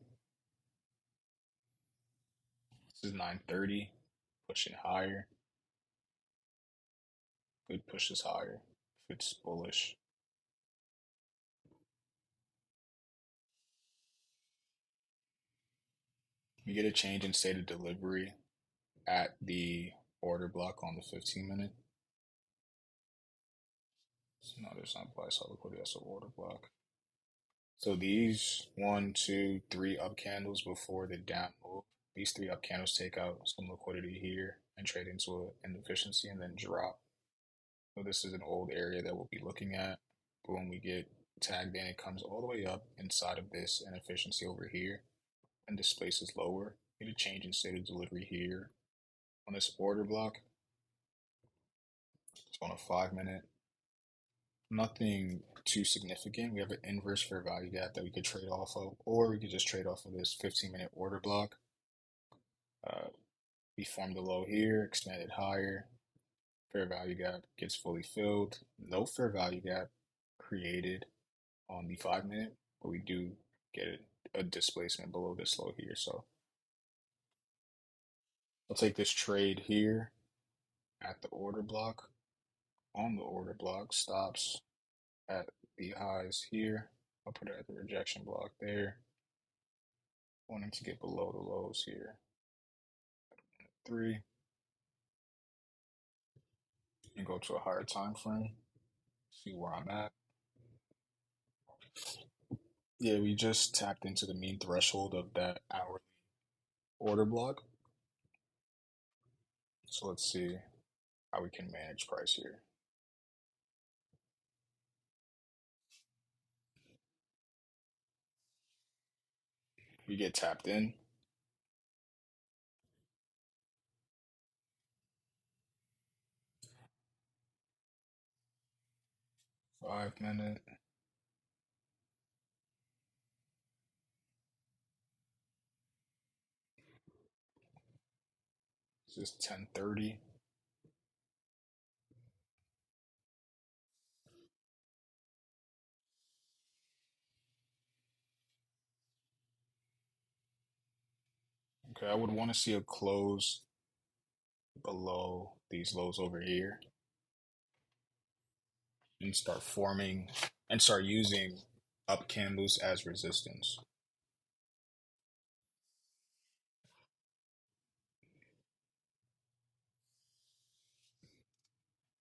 This is 9:30. Pushing higher. Good pushes higher if it's bullish. We get a change in state of delivery at the order block on the 15-minute. So no, there's not buy sell liquidity, that's an order block. So these 1, 2, 3 up candles before the down move, these 3 up candles take out some liquidity here and trade into an inefficiency and then drop. So this is an old area that we'll be looking at. But when we get tagged in, it comes all the way up inside of this inefficiency over here and displaces lower. Get a change in state of delivery here on this order block. It's on a 5-minute. Nothing too significant. We have an inverse fair value gap that we could trade off of, or we could just trade off of this 15-minute order block. We formed a low here, expanded higher. Fair value gap gets fully filled. No fair value gap created on the 5-minute, but we do get a displacement below this low here. So I'll take this trade here at the order block. On the order block, stops at the highs here. I'll put it at the rejection block there. Wanting to get below the lows here. 3 and go to a higher time frame. See where I'm at. Yeah, we just tapped into the mean threshold of that hourly order block. So let's see how we can manage price here. We get tapped in. Five-minute. This is 10:30. Okay, I would want to see a close below these lows over here and start forming and start using up candles as resistance.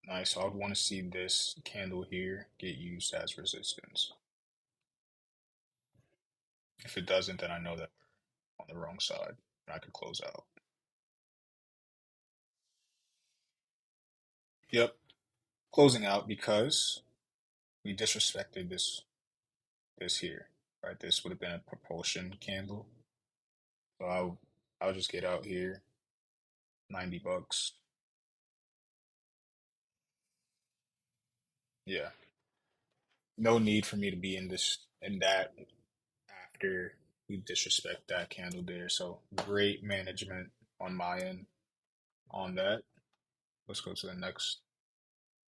Nice. So I would want to see this candle here get used as resistance. If it doesn't, then I know that we're on the wrong side and I could close out. Yep, closing out because we disrespected this here, right? This would have been a propulsion candle. So I'll just get out here, $90. Yeah, no need for me to be in that after we disrespect that candle there. So great management on my end on that. Let's go to the next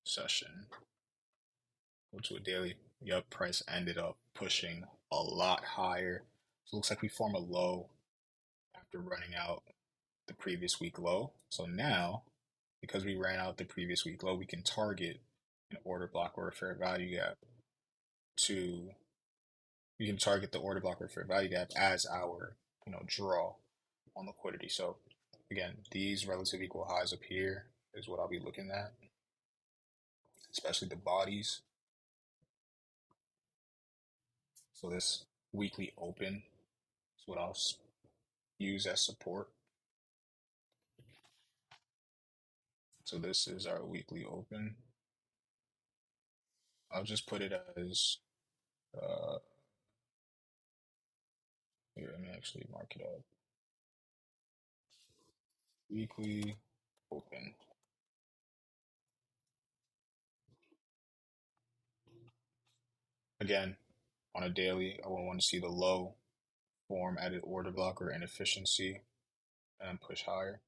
session. Go to a daily. Yup, price ended up pushing a lot higher. So it looks like we form a low after running out the previous week low. So now, because we ran out the previous week low, we can target an order block or a fair value gap to we can target the order block or fair value gap as our draw on liquidity. So again, these relative equal highs up here is what I'll be looking at, especially the bodies. So this weekly open is what I'll use as support. So this is our weekly open. I'll just put it as here. Let me actually mark it up. Weekly open. Again, on a daily, I will want to see the low form added order block or inefficiency and push higher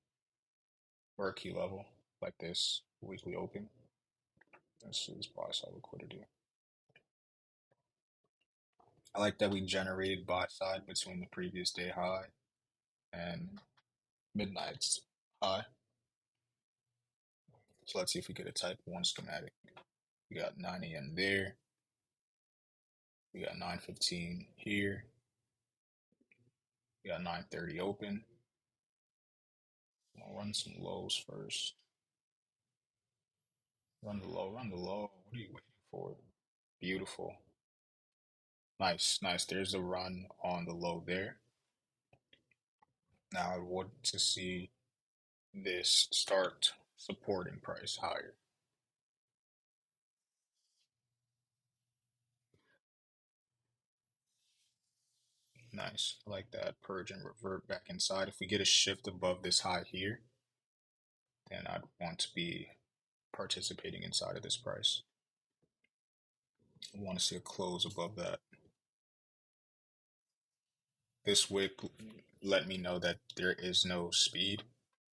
or a key level like this weekly open. This is buy side liquidity. I like that we generated buy side between the previous day high and midnight's high. So let's see if we get a type 1 schematic. We got 9 a.m. there. We got 9:15 here. We got 9:30 open. I'll run some lows first. Run the low, run the low. What are you waiting for? Beautiful. Nice, nice. There's a run on the low there. Now I want to see this start supporting price higher. Nice. I like that. Purge and revert back inside. If we get a shift above this high here, then I'd want to be participating inside of this price. I want to see a close above that. This wick let me know that there is no speed,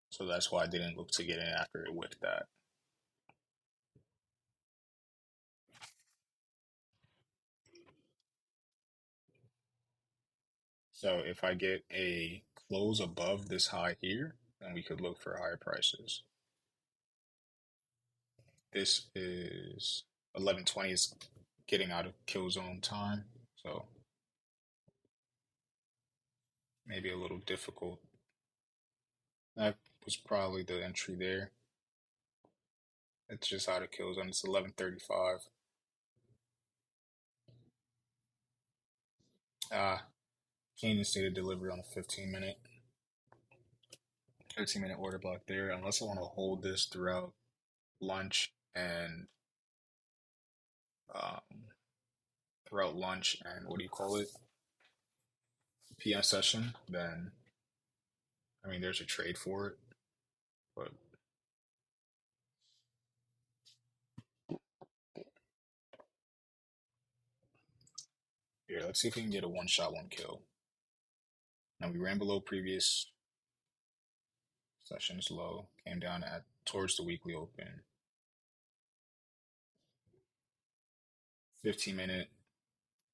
so that's why I didn't look to get in after it wicked that. So if I get a close above this high here, then we could look for higher prices. This is 11:20 is getting out of kill zone time, so maybe a little difficult. That was probably the entry there. It's just out of kill zone. It's 11:35. Change the state of delivery on a 15-minute order block there. Unless I want to hold this throughout lunch and um, what do you call it? PM session, then I mean there's a trade for it, but here let's see if we can get a one shot, one kill. Now we ran below previous sessions low, came down at towards the weekly open. 15-minute,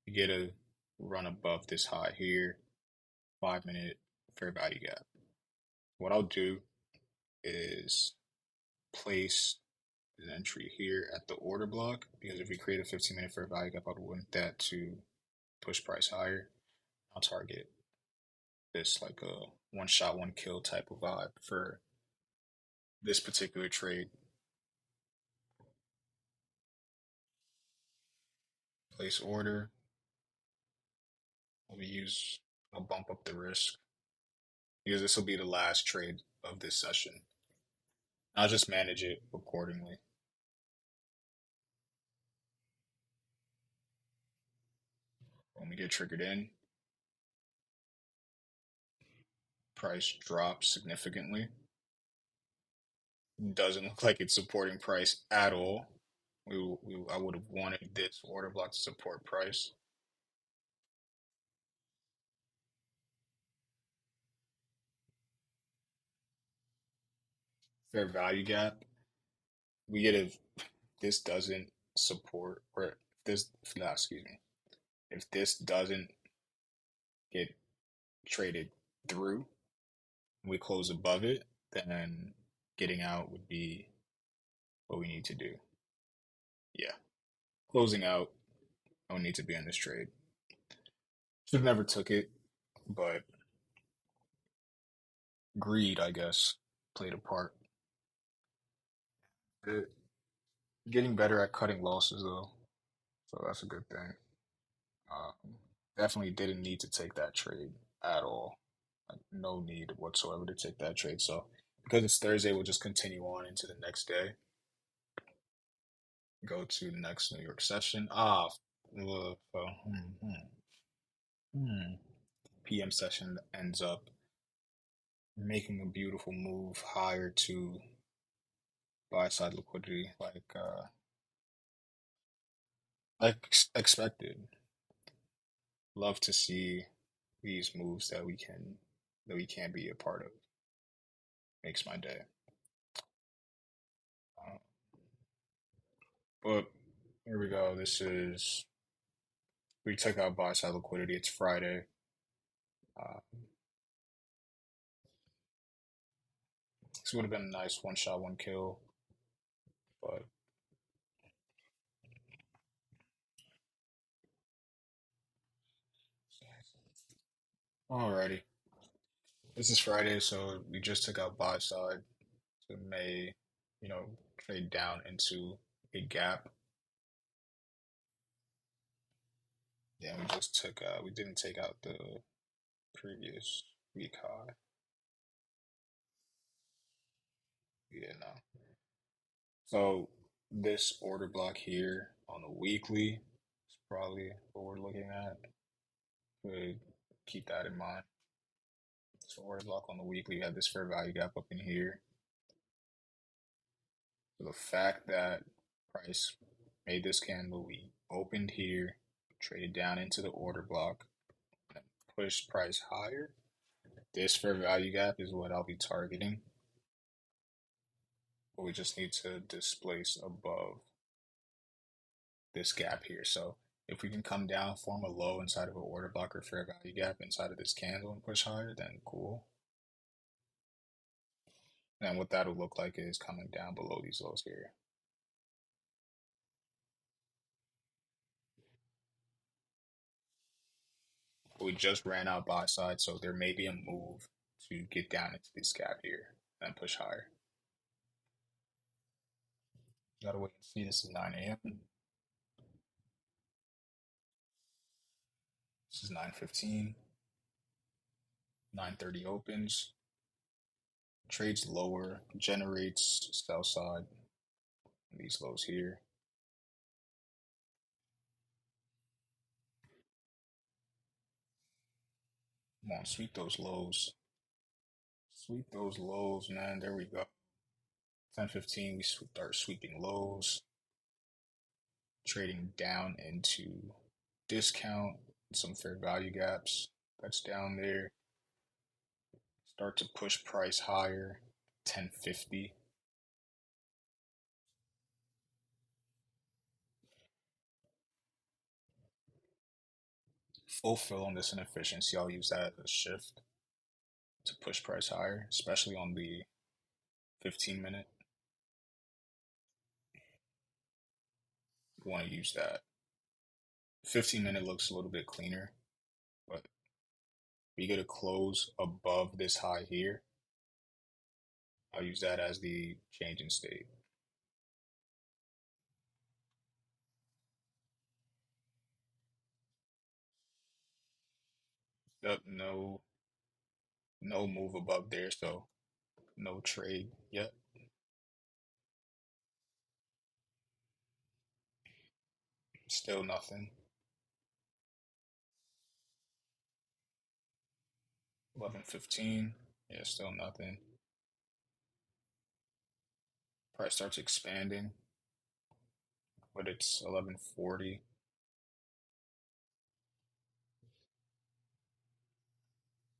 you get a run above this high here. 5-minute fair value gap. What I'll do is place an entry here at the order block because if we create a 15-minute fair value gap, I'd want that to push price higher. I'll target this like a one shot, one kill type of vibe for this particular trade. Place order. I'll bump up the risk because this will be the last trade of this session. I'll just manage it accordingly. When we get triggered in, price drops significantly. Doesn't look like it's supporting price at all. I would have wanted this order block to support price. Fair value gap. We get if this doesn't support or this excuse me. If this doesn't get traded through, we close above it, then getting out would be what we need to do. Yeah. Closing out, I would need to be in this trade. Should have never took it, but greed, I guess, played a part. It, getting better at cutting losses, though, so that's a good thing. Um, Definitely didn't need to take that trade at all. Like, no need whatsoever to take that trade. So because it's Thursday, we'll just continue on into the next day. Go to the next New York session. Hmm. PM session ends up making a beautiful move higher to buy side liquidity, expected. Love to see these moves that we can be a part of. Makes my day. Uh, but here we go. We took out buy side liquidity. It's Friday. Uh, this would have been a nice one shot, one kill, but alrighty. This is Friday, so we just took out buy side. So it may, trade down into a gap. Yeah, we didn't take out the previous week high. Yeah, no. So this order block here on the weekly is probably what we're looking at. Could keep that in mind. So order block on the weekly, you have this fair value gap up in here. So the fact that price made this candle, we opened here, traded down into the order block, and pushed price higher. This fair value gap is what I'll be targeting, but we just need to displace above this gap here. So if we can come down, form a low inside of an order block or fair value gap inside of this candle and push higher, then cool. And what that'll look like is coming down below these lows here. We just ran out buy side, so there may be a move to get down into this gap here and push higher. Gotta wait and see. This is 9 a.m. This is 9:15. 9:30 opens. Trades lower, generates sell side. These lows here. Come on, sweep those lows. Sweep those lows, man. There we go. 10:15, we start sweeping lows, trading down into discount, some fair value gaps. That's down there. Start to push price higher. 10:50. Full fill on this inefficiency. I'll use that as a shift to push price higher, especially on the 15 minute. You want to use that. 15-minute looks a little bit cleaner, but we get a close above this high here. I'll use that as the change in state. Yep, no move above there, so no trade yet. Still nothing. 11:15. Yeah, still nothing. Price starts expanding, but it's 11:40.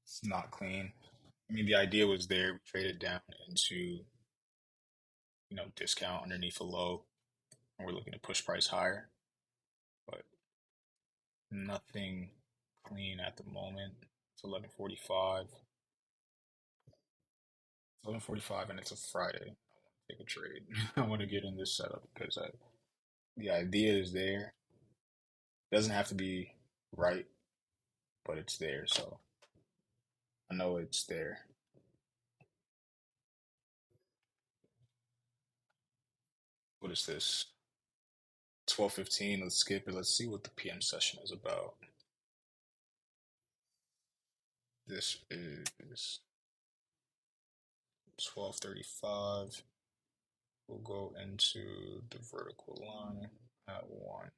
It's not clean. I mean, the idea was there. We traded down into, discount underneath a low, and we're looking to push price higher, but nothing clean at the moment. It's 11:45. 11:45, and it's a Friday. Take a trade. I want to get in this setup because the idea is there. It doesn't have to be right, but it's there. So I know it's there. What is this? 12:15. Let's skip it. Let's see what the PM session is about. This is 12:35. We'll go into the vertical line at 1.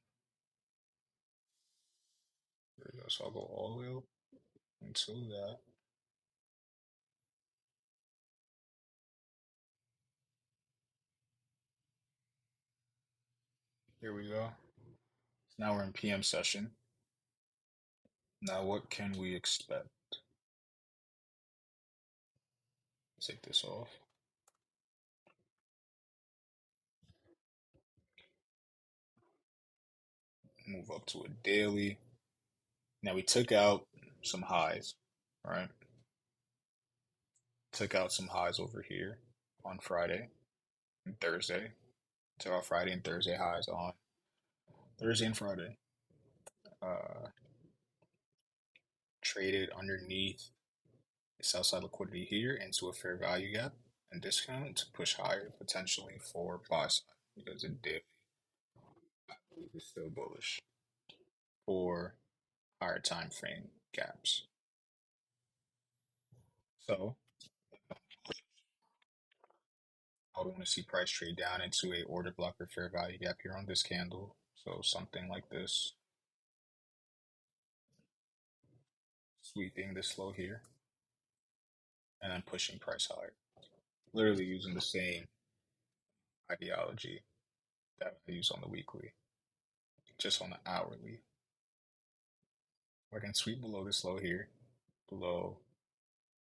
There we go. So I'll go all the way up until that. Here we go. So now we're in PM session. Now what can we expect? Take this off. Move up to a daily. Now we took out some highs, right? Took out some highs over here on Friday and Thursday. Took out Friday and Thursday highs on Thursday and Friday. Uh, Traded underneath the sell side liquidity here into a fair value gap and discount to push higher potentially for buy side because it did. It's still bullish for higher time frame gaps. So I would want to see price trade down into a order blocker fair value gap here on this candle. So something like this, sweeping this low here and then pushing price higher. Literally using the same ideology that I use on the weekly, just on the hourly. I can sweep below this low here, below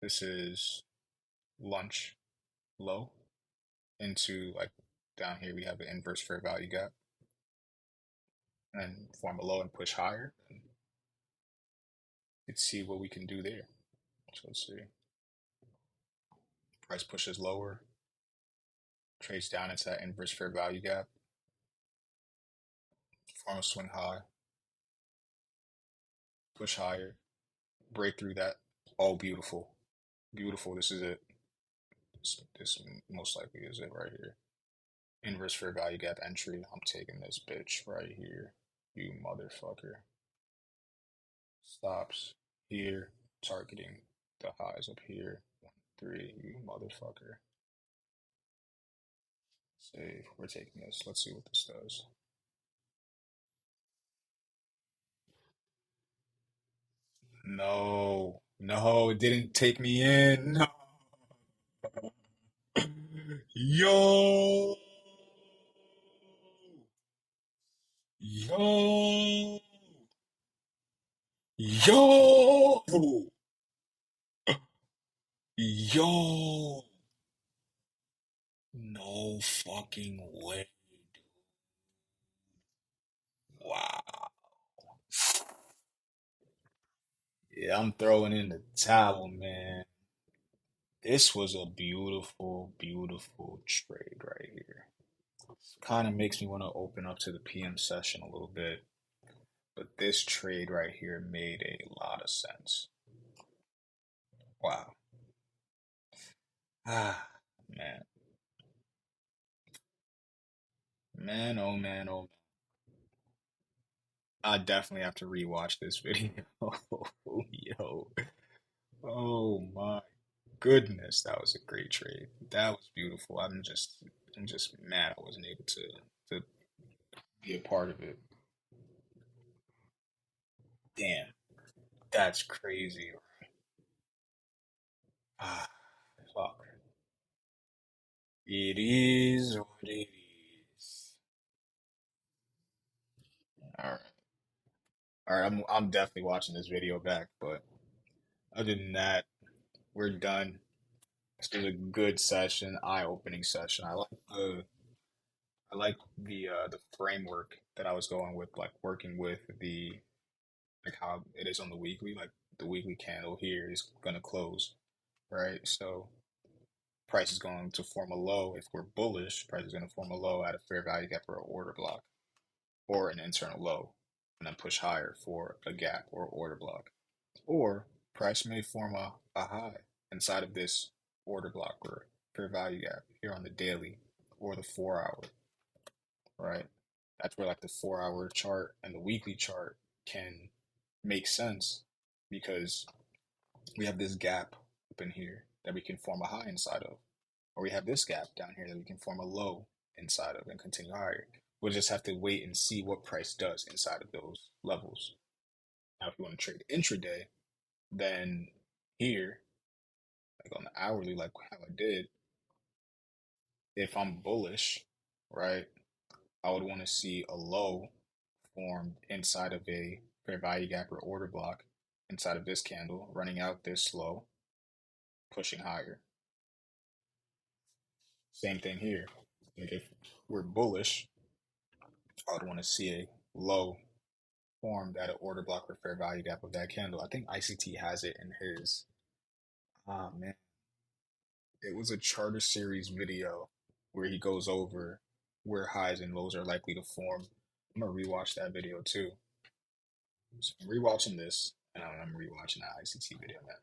this is lunch low into like down here we have an inverse fair value gap and form a low and push higher. And let's see what we can do there. So let's see. Price pushes lower, trades down into that inverse fair value gap, form a swing high, push higher, break through that. Oh, beautiful. Beautiful. This is it. This most likely is it right here. Inverse fair value gap entry. I'm taking this bitch right here. You motherfucker. Stops here, targeting the highs up here. 1, 3, you motherfucker. Save. We're taking this. Let's see what this does. No, no, it didn't take me in. No. Yo, yo, yo, yo. No fucking way. Wow. Yeah, I'm throwing in the towel, man. This was a beautiful, beautiful trade right here. Kind of makes me want to open up to the PM session a little bit, but this trade right here made a lot of sense. Wow. Ah, man. Man, oh man, oh man. I definitely have to rewatch this video. Yo. Oh my goodness, that was a great trade. That was beautiful. I'm just mad I wasn't able to be a part of it. Damn, that's crazy. Ah, fuck. It is what it is. All right. All right, I'm definitely watching this video back, but other than that, we're done. This was a good session, eye-opening session. I like the framework that I was going with, like working with the like how it is on the weekly, like the weekly candle here is gonna close, right? So price is going to form a low. If we're bullish, price is gonna form a low at a fair value gap or an order block or an internal low, and then push higher for a gap or order block. Or price may form a high inside of this order block or fair value gap here on the daily or the 4 hour, right? That's where like the 4 hour chart and the weekly chart can make sense because we have this gap up in here that we can form a high inside of, or we have this gap down here that we can form a low inside of and continue higher. We'll just have to wait and see what price does inside of those levels. Now, if you want to trade intraday, then here, like on the hourly, like how I did, if I'm bullish, right? I would want to see a low formed inside of a fair value gap or order block inside of this candle, running out this low, pushing higher. Same thing here. Like if we're bullish, I would want to see a low formed at an order block or fair value gap of that candle. I think ICT has it in his. Ah man, it was a Charter Series video where he goes over where highs and lows are likely to form. I'm gonna rewatch that video too. So I'm rewatching this, and I'm rewatching that ICT video, man.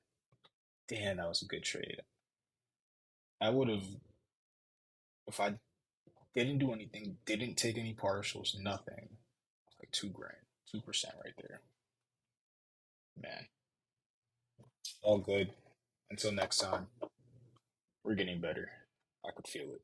Damn, that was a good trade. I would have, if I didn't do anything, didn't take any partials, nothing. Like 2 grand, 2% right there. Man, all good. Until next time, we're getting better. I could feel it.